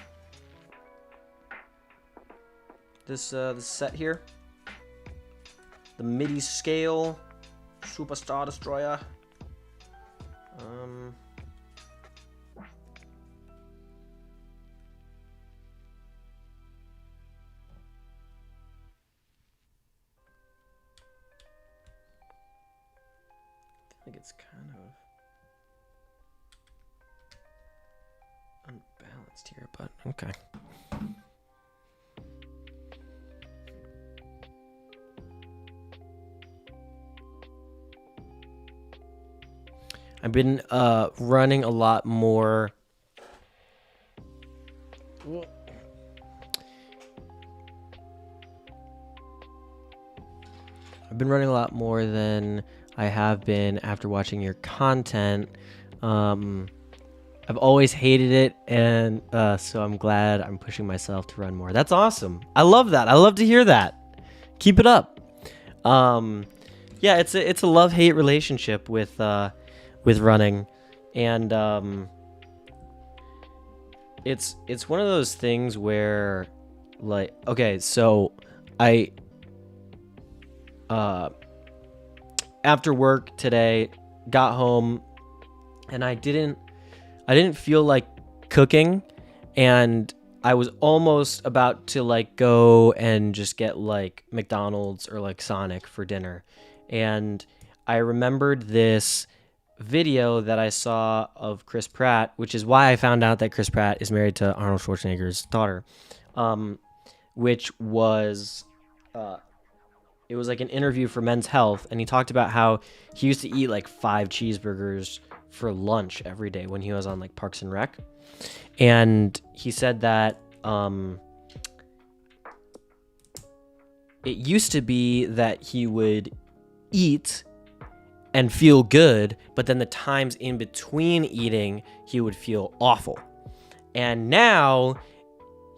This set here? The Midiscale Super Star Destroyer. I think it's kind of unbalanced here, but okay. I've been running a lot more. I've been running a lot more than I have been after watching your content. I've always hated it, and so I'm glad I'm pushing myself to run more. That's awesome. I love that. I love to hear that. Keep it up. Yeah, it's a love-hate relationship with running, and it's one of those things where, okay, so I after work today, got home, and I didn't feel like cooking, and I was almost about to go and just get McDonald's or Sonic for dinner, and I remembered this video that I saw of Chris Pratt, which is why I found out that Chris Pratt is married to Arnold Schwarzenegger's daughter, which was it was an interview for Men's Health, and he talked about how he used to eat 5 cheeseburgers for lunch every day when he was on Parks and Rec, and he said that it used to be that he would eat and feel good, but then the times in between eating, he would feel awful. And now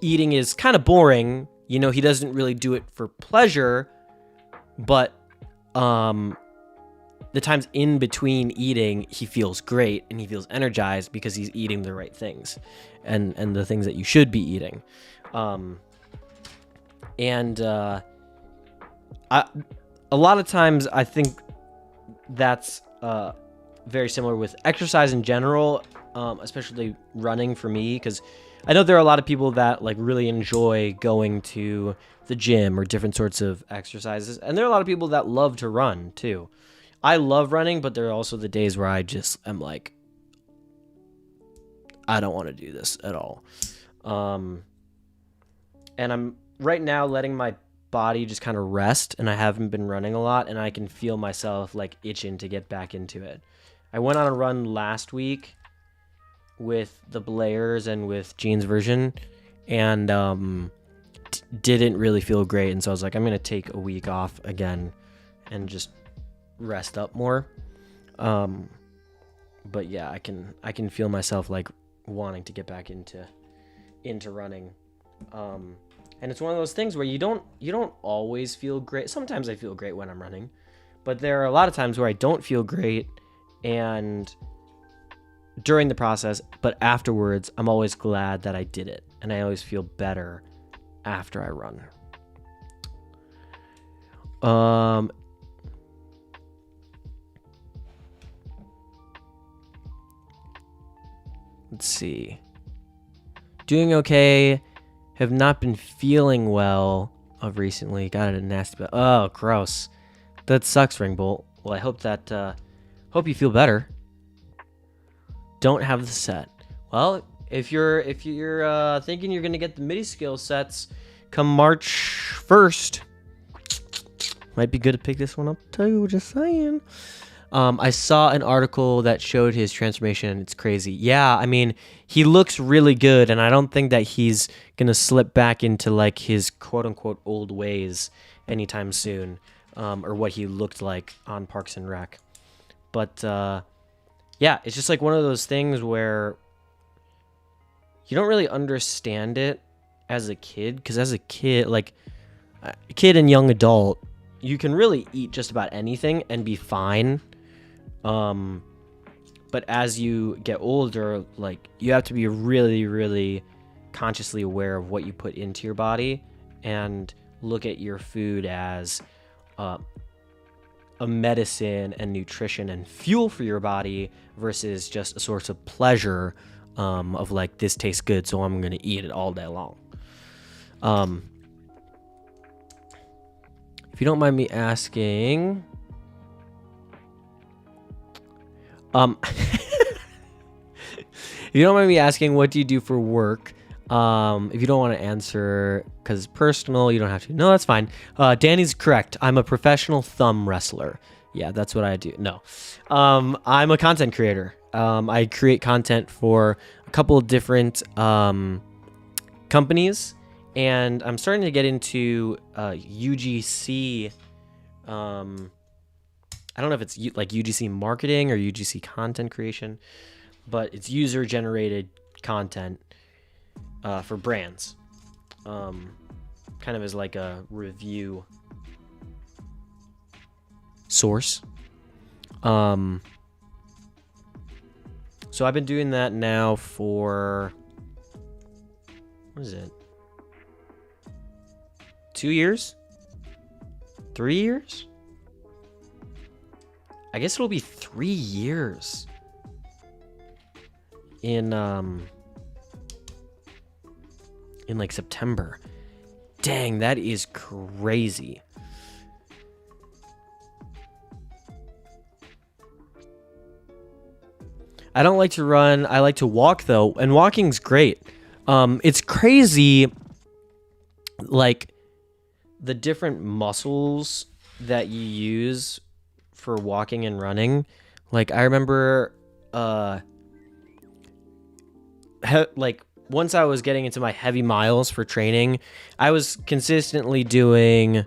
eating is kind of boring. You know, he doesn't really do it for pleasure, but the times in between eating, he feels great and he feels energized because he's eating the right things and the things that you should be eating. A lot of times I think that's very similar with exercise in general, especially running for me, because I know there are a lot of people that like really enjoy going to the gym or different sorts of exercises, and there are a lot of people that love to run too. I love running, but there are also the days where I just am like, I don't want to do this at all. And I'm right now letting my body just kind of rest, and I haven't been running a lot, and I can feel myself like itching to get back into it. I went on a run last week with the Blairs and with Gene's version, and didn't really feel great, and so I was like, I'm gonna take a week off again and just rest up more. But yeah, I can feel myself like wanting to get back into running. And it's one of those things where you don't always feel great. Sometimes I feel great when I'm running, but there are a lot of times where I don't feel great, and during the process, but afterwards, I'm always glad that I did it, and I always feel better after I run. Let's see. Doing okay. Have not been feeling well of recently. Got a nasty bit. Oh, gross. That sucks, Ringbolt. Well, I hope that hope you feel better. Don't have the set. Well, if you're thinking you're gonna get the Midiscale sets come March 1st, might be good to pick this one up too. Just saying. I saw an article that showed his transformation. It's crazy. Yeah, I mean, he looks really good, and I don't think that he's gonna slip back into like his quote-unquote old ways anytime soon, or what he looked like on Parks and Rec. But yeah, it's just like one of those things where you don't really understand it as a kid, because as a kid, like a kid and young adult, you can really eat just about anything and be fine. But as you get older, like you have to be really, really consciously aware of what you put into your body and look at your food as a medicine and nutrition and fuel for your body versus just a source of pleasure, of like, this tastes good, so I'm gonna eat it all day long. If you don't mind me asking, if you don't mind me asking, what do you do for work? If you don't want to answer because it's personal, you don't have to. No, that's fine. Danny's correct. I'm a professional thumb wrestler. Yeah, that's what I do. No, I'm a content creator. I create content for a couple of different companies, and I'm starting to get into UGC. I don't know if it's like UGC marketing or UGC content creation, but it's user-generated content for brands. Kind of as like a review source. So I've been doing that now for, what is it? 2 years? 3 years? I guess it'll be 3 years in like September. Dang, that is crazy. I don't like to run. I like to walk though, and walking's great. It's crazy, like the different muscles that you use for walking and running. Like I remember like once I was getting into my heavy miles for training, I was consistently doing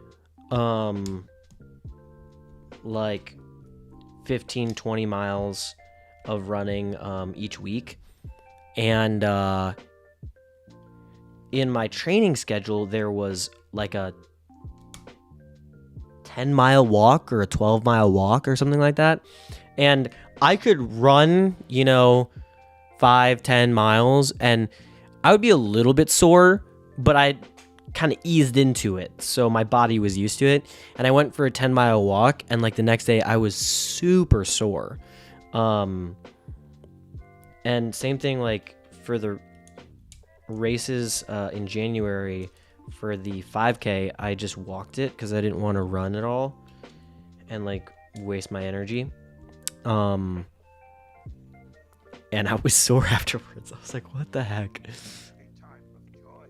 like 15-20 miles of running each week, and in my training schedule, there was like a 10-mile walk or a 12-mile walk or something like that. And I could run, 5-10 miles, and I would be a little bit sore, but I kind of eased into it, so my body was used to it. And I went for a 10-mile walk, and like the next day I was super sore. And same thing like for the races in January. For the 5K, I just walked it because I didn't want to run at all and like waste my energy. And I was sore afterwards. I was like, what the heck? A time of joy,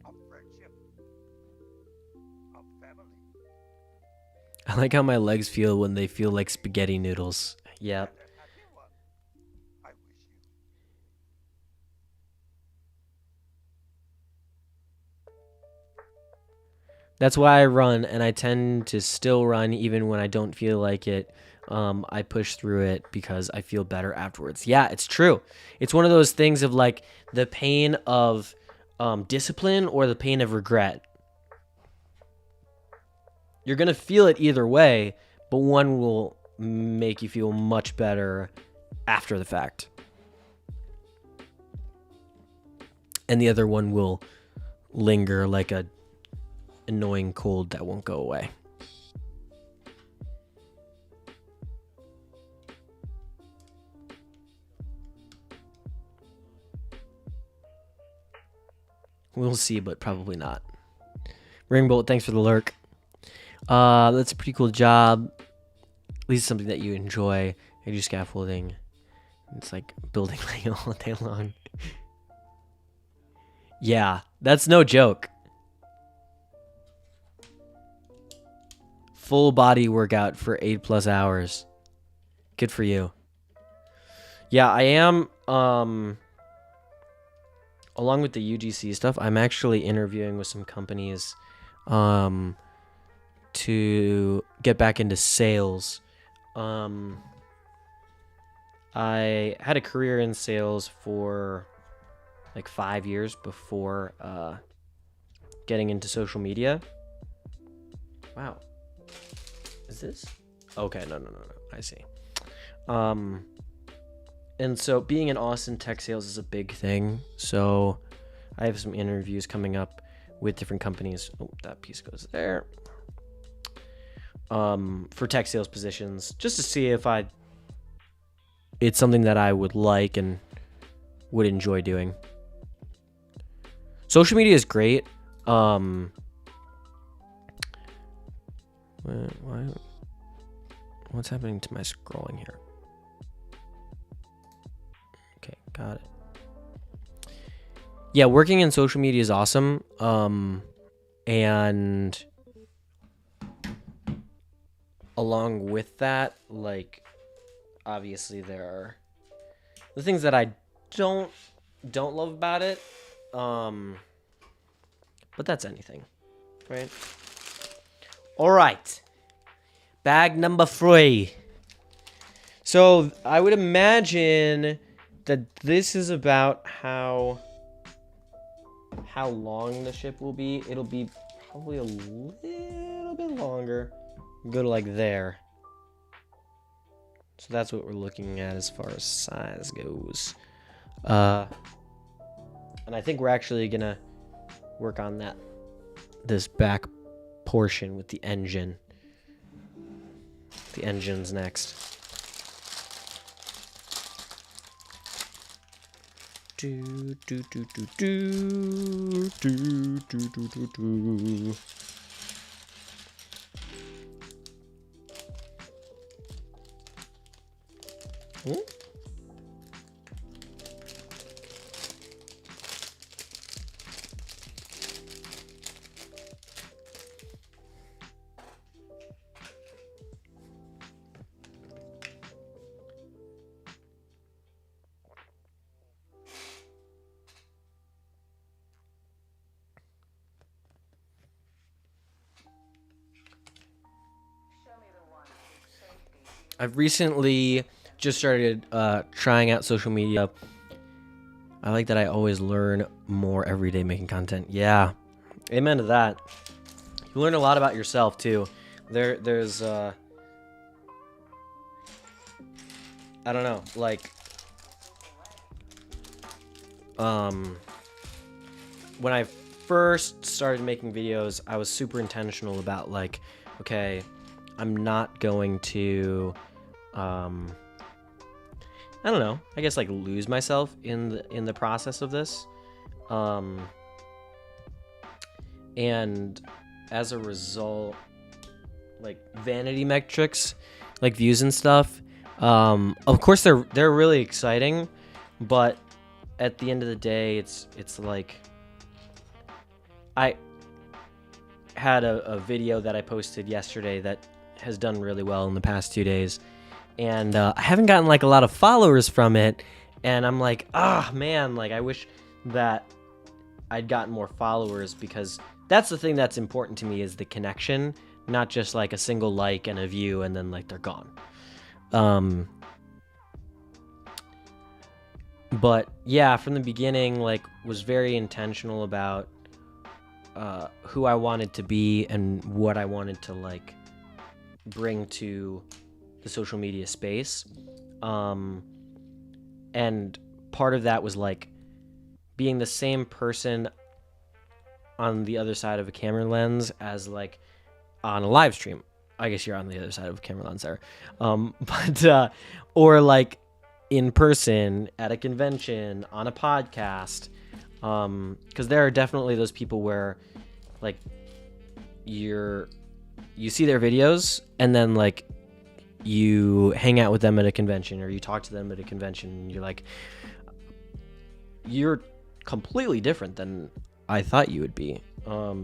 of friendship, of family. I like how my legs feel when they feel like spaghetti noodles. Yep. And a happy one. I wish you. That's why I run, and I tend to still run even when I don't feel like it. I push through it because I feel better afterwards. Yeah, it's true. It's one of those things of like the pain of discipline or the pain of regret. You're going to feel it either way, but one will make you feel much better after the fact. And the other one will linger like a annoying cold that won't go away. We'll see, but probably not. Ringbolt, thanks for the lurk. That's a pretty cool job. At least something that you enjoy. I do scaffolding. It's like building Lego all day long. Yeah, that's no joke. Full body workout for 8+ hours. Good for you. Yeah, I am, along with the UGC stuff, I'm actually interviewing with some companies to get back into sales. I had a career in sales for like 5 years before getting into social media. Wow. Is this? Okay, no. I see. And so being in Austin, tech sales is a big thing. So I have some interviews coming up with different companies. Oh, that piece goes there. For tech sales positions, just to see if it's something that I would like and would enjoy doing. Social media is great. What's happening to my scrolling here? Okay, got it. Yeah, working in social media is awesome. And along with that, like, obviously there are the things that I don't love about it. But that's anything, right? All right. Bag number 3. So I would imagine that this is about how long the ship will be. It'll be probably a little bit longer. Go to like there. So that's what we're looking at as far as size goes. And I think we're actually gonna work on this back portion with the engine. The engine's next. Do do do do do do do do do do. Hmm? I've recently just started trying out social media I like that I always learn more every day making content. Yeah, amen to that. You learn a lot about yourself too. There's I don't know, like when I first started making videos, I was super intentional about like, okay, I'm not going to I don't know, I guess like lose myself in the process of this. And as a result, like vanity metrics, like views and stuff, of course they're really exciting, but at the end of the day, it's like I had a video that I posted yesterday that has done really well in the past 2 days, and I haven't gotten like a lot of followers from it, and I'm like, man, like I wish that I'd gotten more followers, because that's the thing that's important to me, is the connection, not just like a single like and a view and then like they're gone. But yeah, from the beginning, like was very intentional about who I wanted to be and what I wanted to like bring to the social media space. And part of that was like being the same person on the other side of a camera lens as like on a live stream. I guess you're on the other side of a camera lens there. Or like in person at a convention, on a podcast. Because there are definitely those people where like you see their videos and then like you hang out with them at a convention or you talk to them at a convention and you're like, you're completely different than I thought you would be. I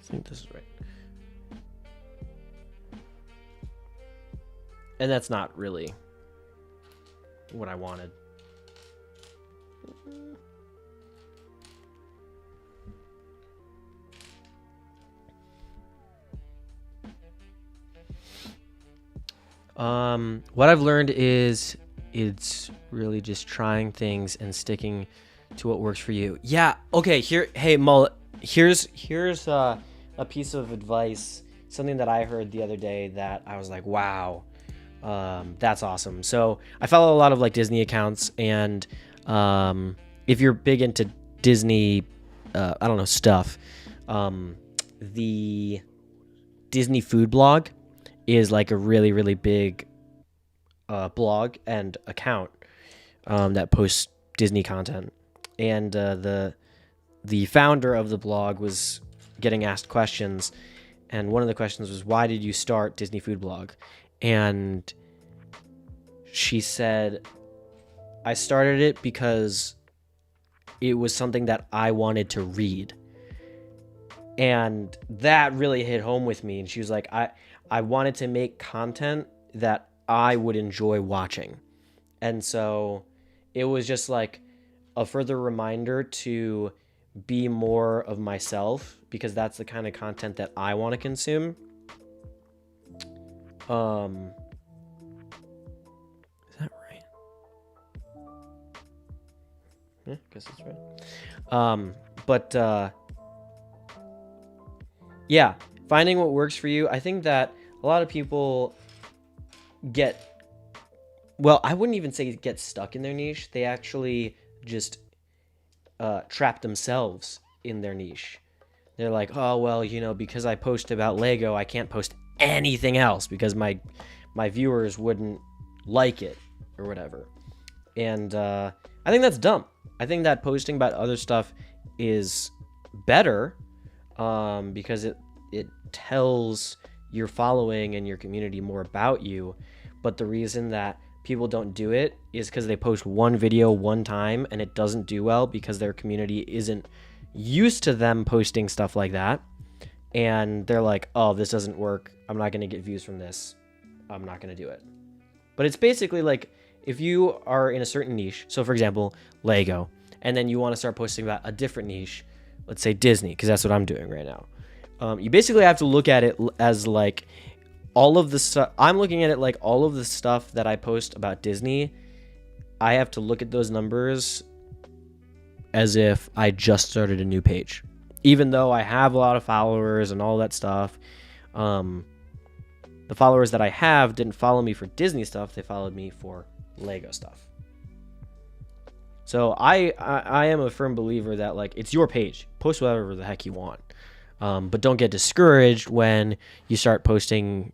think this is right. And that's not really what I wanted. What I've learned is it's really just trying things and sticking to what works for you. Yeah. Okay. Hey, Mullet. Here's a piece of advice. Something that I heard the other day that I was like, wow, that's awesome. So I follow a lot of like Disney accounts, and if you're big into Disney, I don't know, stuff, the Disney food blog is like a really, really big blog and account that posts Disney content. And the founder of the blog was getting asked questions, and one of the questions was, why did you start Disney Food Blog? And she said, I started it because it was something that I wanted to read. And that really hit home with me. And she was like, I wanted to make content that I would enjoy watching. And so it was just like a further reminder to be more of myself, because that's the kind of content that I want to consume. Is that right? Yeah, I guess that's right. Yeah, finding what works for you. I think that a lot of people I wouldn't even say get stuck in their niche. They actually just trap themselves in their niche. They're like, oh, well, because I post about Lego, I can't post anything else because my viewers wouldn't like it or whatever. And I think that's dumb. I think that posting about other stuff is better, because it tells your following and your community more about you. But the reason that people don't do it is because they post one video one time and it doesn't do well because their community isn't used to them posting stuff like that. And they're like, oh, this doesn't work. I'm not going to get views from this. I'm not going to do it. But it's basically like, if you are in a certain niche, so for example, Lego, and then you want to start posting about a different niche, let's say Disney, because that's what I'm doing right now. You basically have to look at it as like, all of the stuff, I'm looking at it like all of the stuff that I post about Disney, I have to look at those numbers as if I just started a new page. Even though I have a lot of followers and all that stuff, the followers that I have didn't follow me for Disney stuff, they followed me for Lego stuff. So I am a firm believer that, like, it's your page. Post whatever the heck you want. But don't get discouraged when you start posting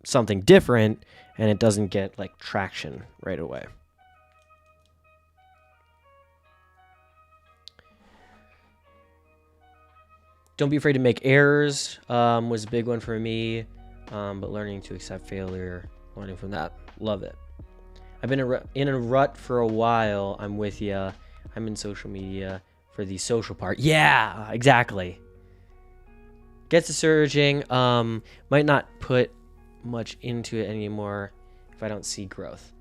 something different and it doesn't get, like, traction right away. Don't be afraid to make errors was a big one for me. But learning to accept failure, learning from that. Love it. I've been in a rut for a while. I'm with ya. I'm in social media for the social part. Yeah, exactly. Gets discouraging. Might not put much into it anymore if I don't see growth.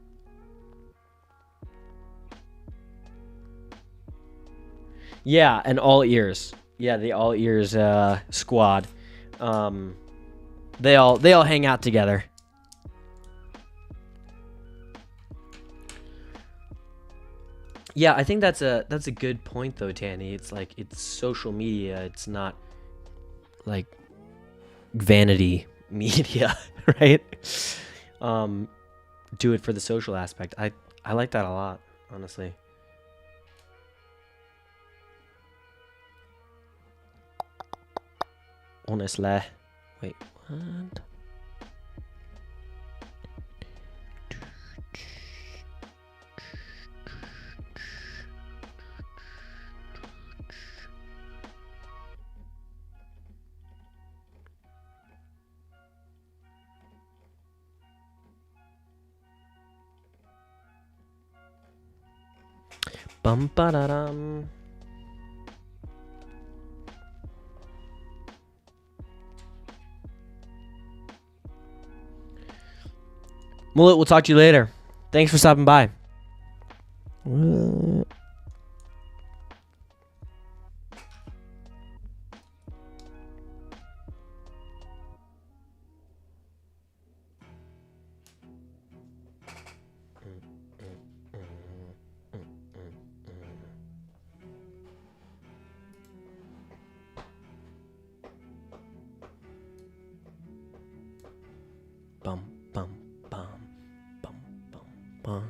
Yeah, and all ears. Yeah, the all ears squad. They all hang out together. Yeah, I think that's a good point though, Tanny. It's like, it's social media. It's not like vanity media, right? Do it for the social aspect. I like that a lot, honestly. Honestly. Wait, what? Bum ba da dum. Mullet, we'll talk to you later. Thanks for stopping by. Bum, bum, bum, bum, bum, bum.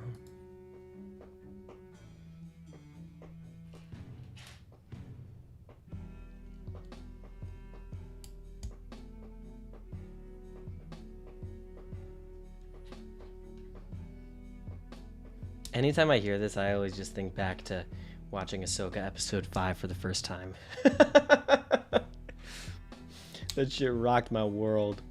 Anytime I hear this, I always just think back to watching Ahsoka episode 5 for the first time. That shit rocked my world.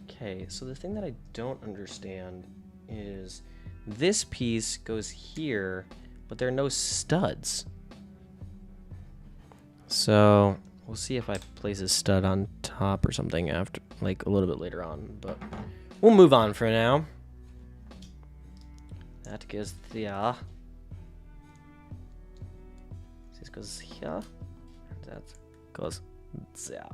Okay, so the thing that I don't understand is this piece goes here, but there are no studs. So we'll see if I place a stud on top or something after, like a little bit later on, but we'll move on for now. That goes there. This goes here. That goes there.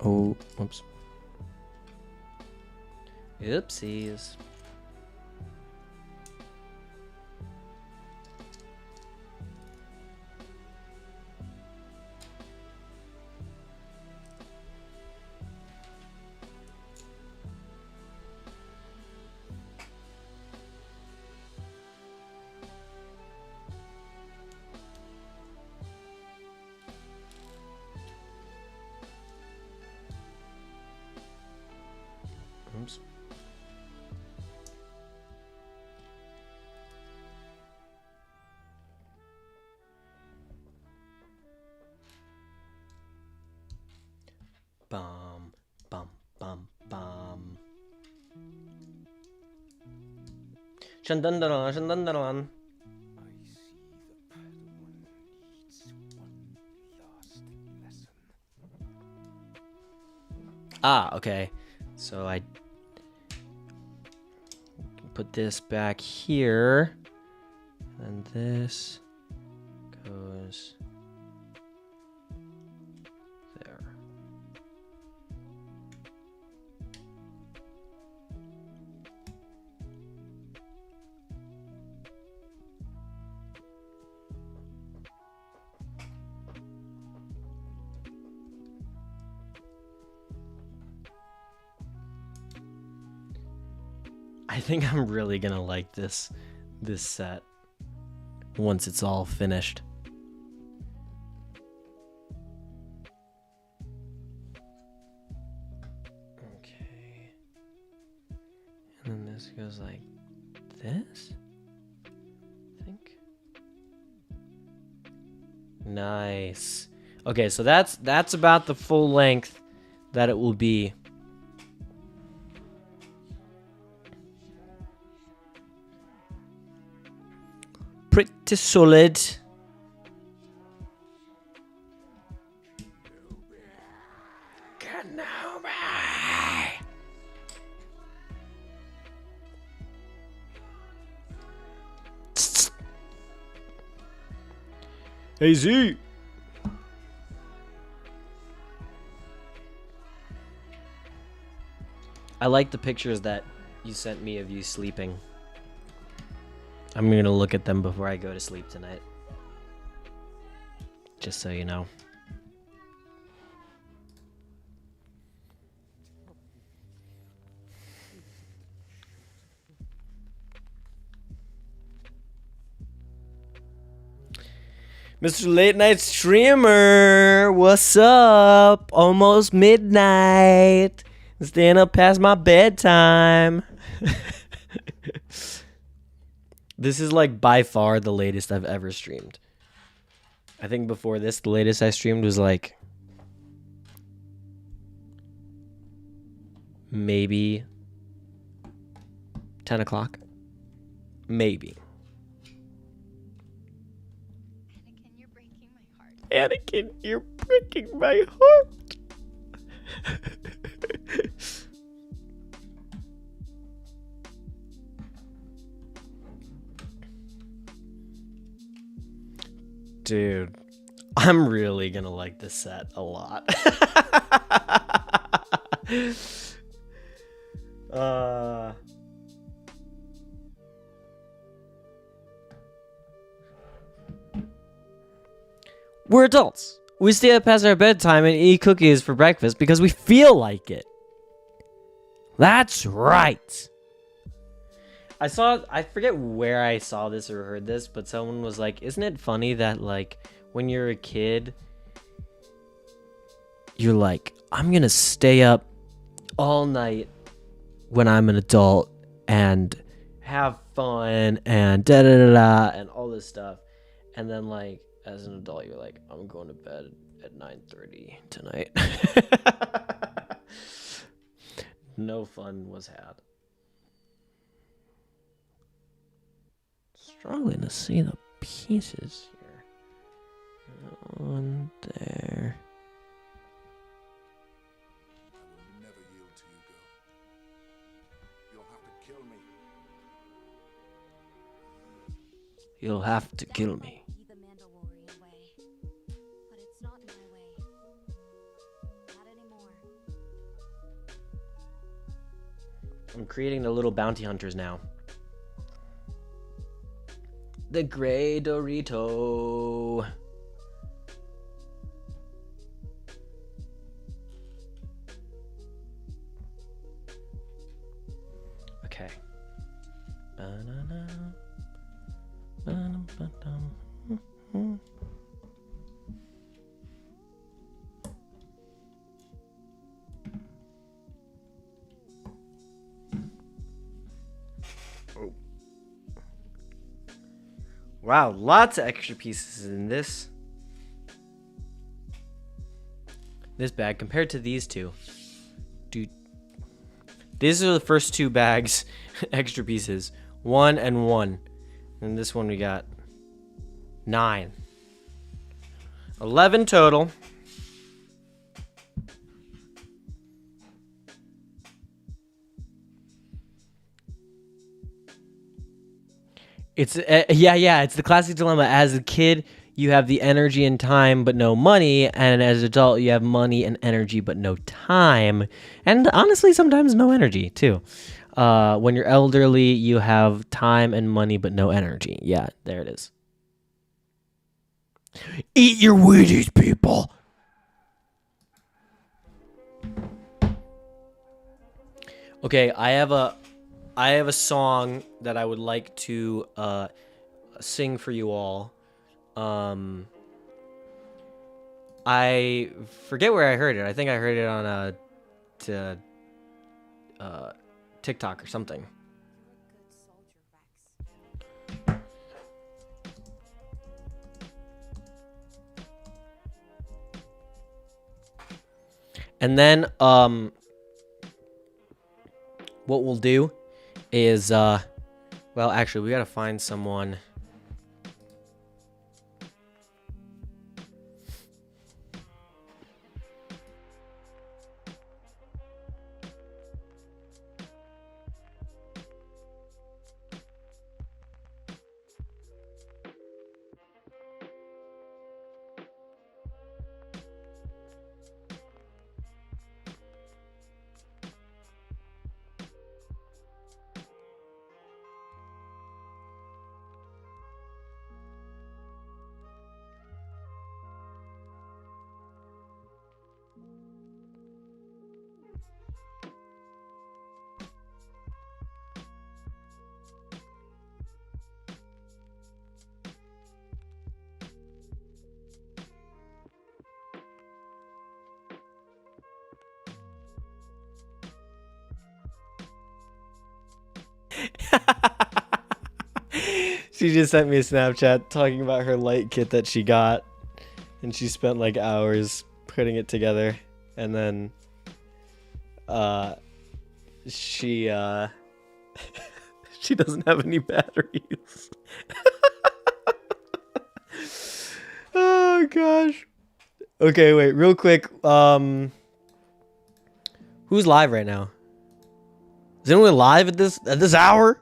Oh, whoops. Oopsies. Oops. Bum, bum, bum, bum. Shandandaran, shandandaran. I see the Padawan needs one last lesson. Ah, okay. So I put this back here, and this goes there. I think I'm really gonna like this set once it's all finished. Okay. And then this goes like this, I think. Nice. Okay, so that's about the full length that it will be. Pretty solid. Hey Z. I like the pictures that you sent me of you sleeping. I'm gonna look at them before I go to sleep tonight. Just so you know. Mr. Late Night Streamer, what's up? Almost midnight. Staying up past my bedtime. This is like by far the latest I've ever streamed. I think before this, the latest I streamed was like maybe 10 o'clock. Maybe. Anakin, you're breaking my heart. Anakin, you're breaking my heart. Dude, I'm really gonna like this set a lot. We're adults. We stay up past our bedtime and eat cookies for breakfast because we feel like it. That's right. I forget where I saw this or heard this, but someone was like, isn't it funny that like when you're a kid, you're like, I'm gonna stay up all night when I'm an adult and have fun and da da da da and all this stuff. And then like as an adult, you're like, I'm going to bed at 9:30 tonight. No fun was had. Struggling to see the pieces here. One there. I will never yield to you, girl. You'll have to kill me. You'll have to kill me. Be the Mandalorian way, but it's not my way. Not anymore. I'm creating the little bounty hunters now. The Gray Dorito. Okay. Ba-na-na. Ba-na-ba-dum. Mhm. Wow, lots of extra pieces in this bag compared to these two. Dude, these are the first two bags, extra pieces, 1 and 1. And this one we got 9. 11 total. It's it's the classic dilemma. As a kid, you have the energy and time but no money, and as an adult, you have money and energy but no time, and honestly, sometimes no energy too. When you're elderly, you have time and money but no energy. Yeah, there it is. Eat your Wheaties, people. Okay, I have a song that I would like to sing for you all. I forget where I heard it. I think I heard it on TikTok or something. And then what we'll do is well, actually, we gotta find someone. She just sent me a Snapchat talking about her light kit that she got, and she spent like hours putting it together, and then she she doesn't have any batteries. Oh gosh. Okay, wait, real quick. Who's live right now? Is anyone live at this hour?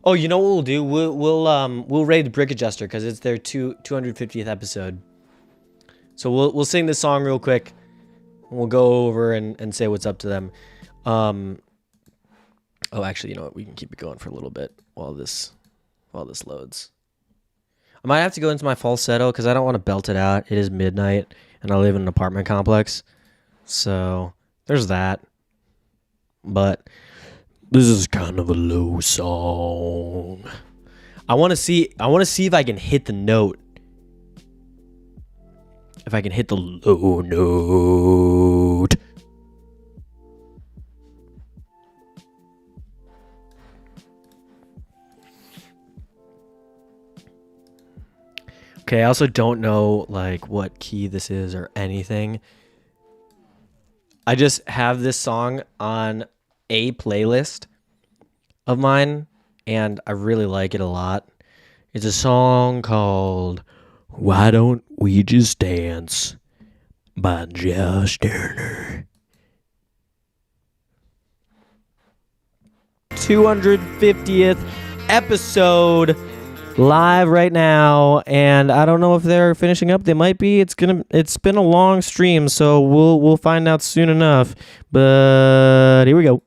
Oh, you know what we'll do? We'll raid Brick Adjuster because it's their 250th episode. So we'll sing this song real quick. And we'll go over and say what's up to them. Oh, actually, you know what? We can keep it going for a little bit while this loads. I might have to go into my falsetto because I don't want to belt it out. It is midnight and I live in an apartment complex. So there's that. But this is kind of a low song. I want to see if I can hit the note. If I can hit the low note. Okay, I also don't know like what key this is or anything. I just have this song on a playlist of mine and I really like it a lot. It's a song called Why Don't We Just Dance by Josh Turner. 250th episode live right now, and I don't know if they're finishing up. They might be. It's been a long stream, so we'll find out soon enough. But here we go.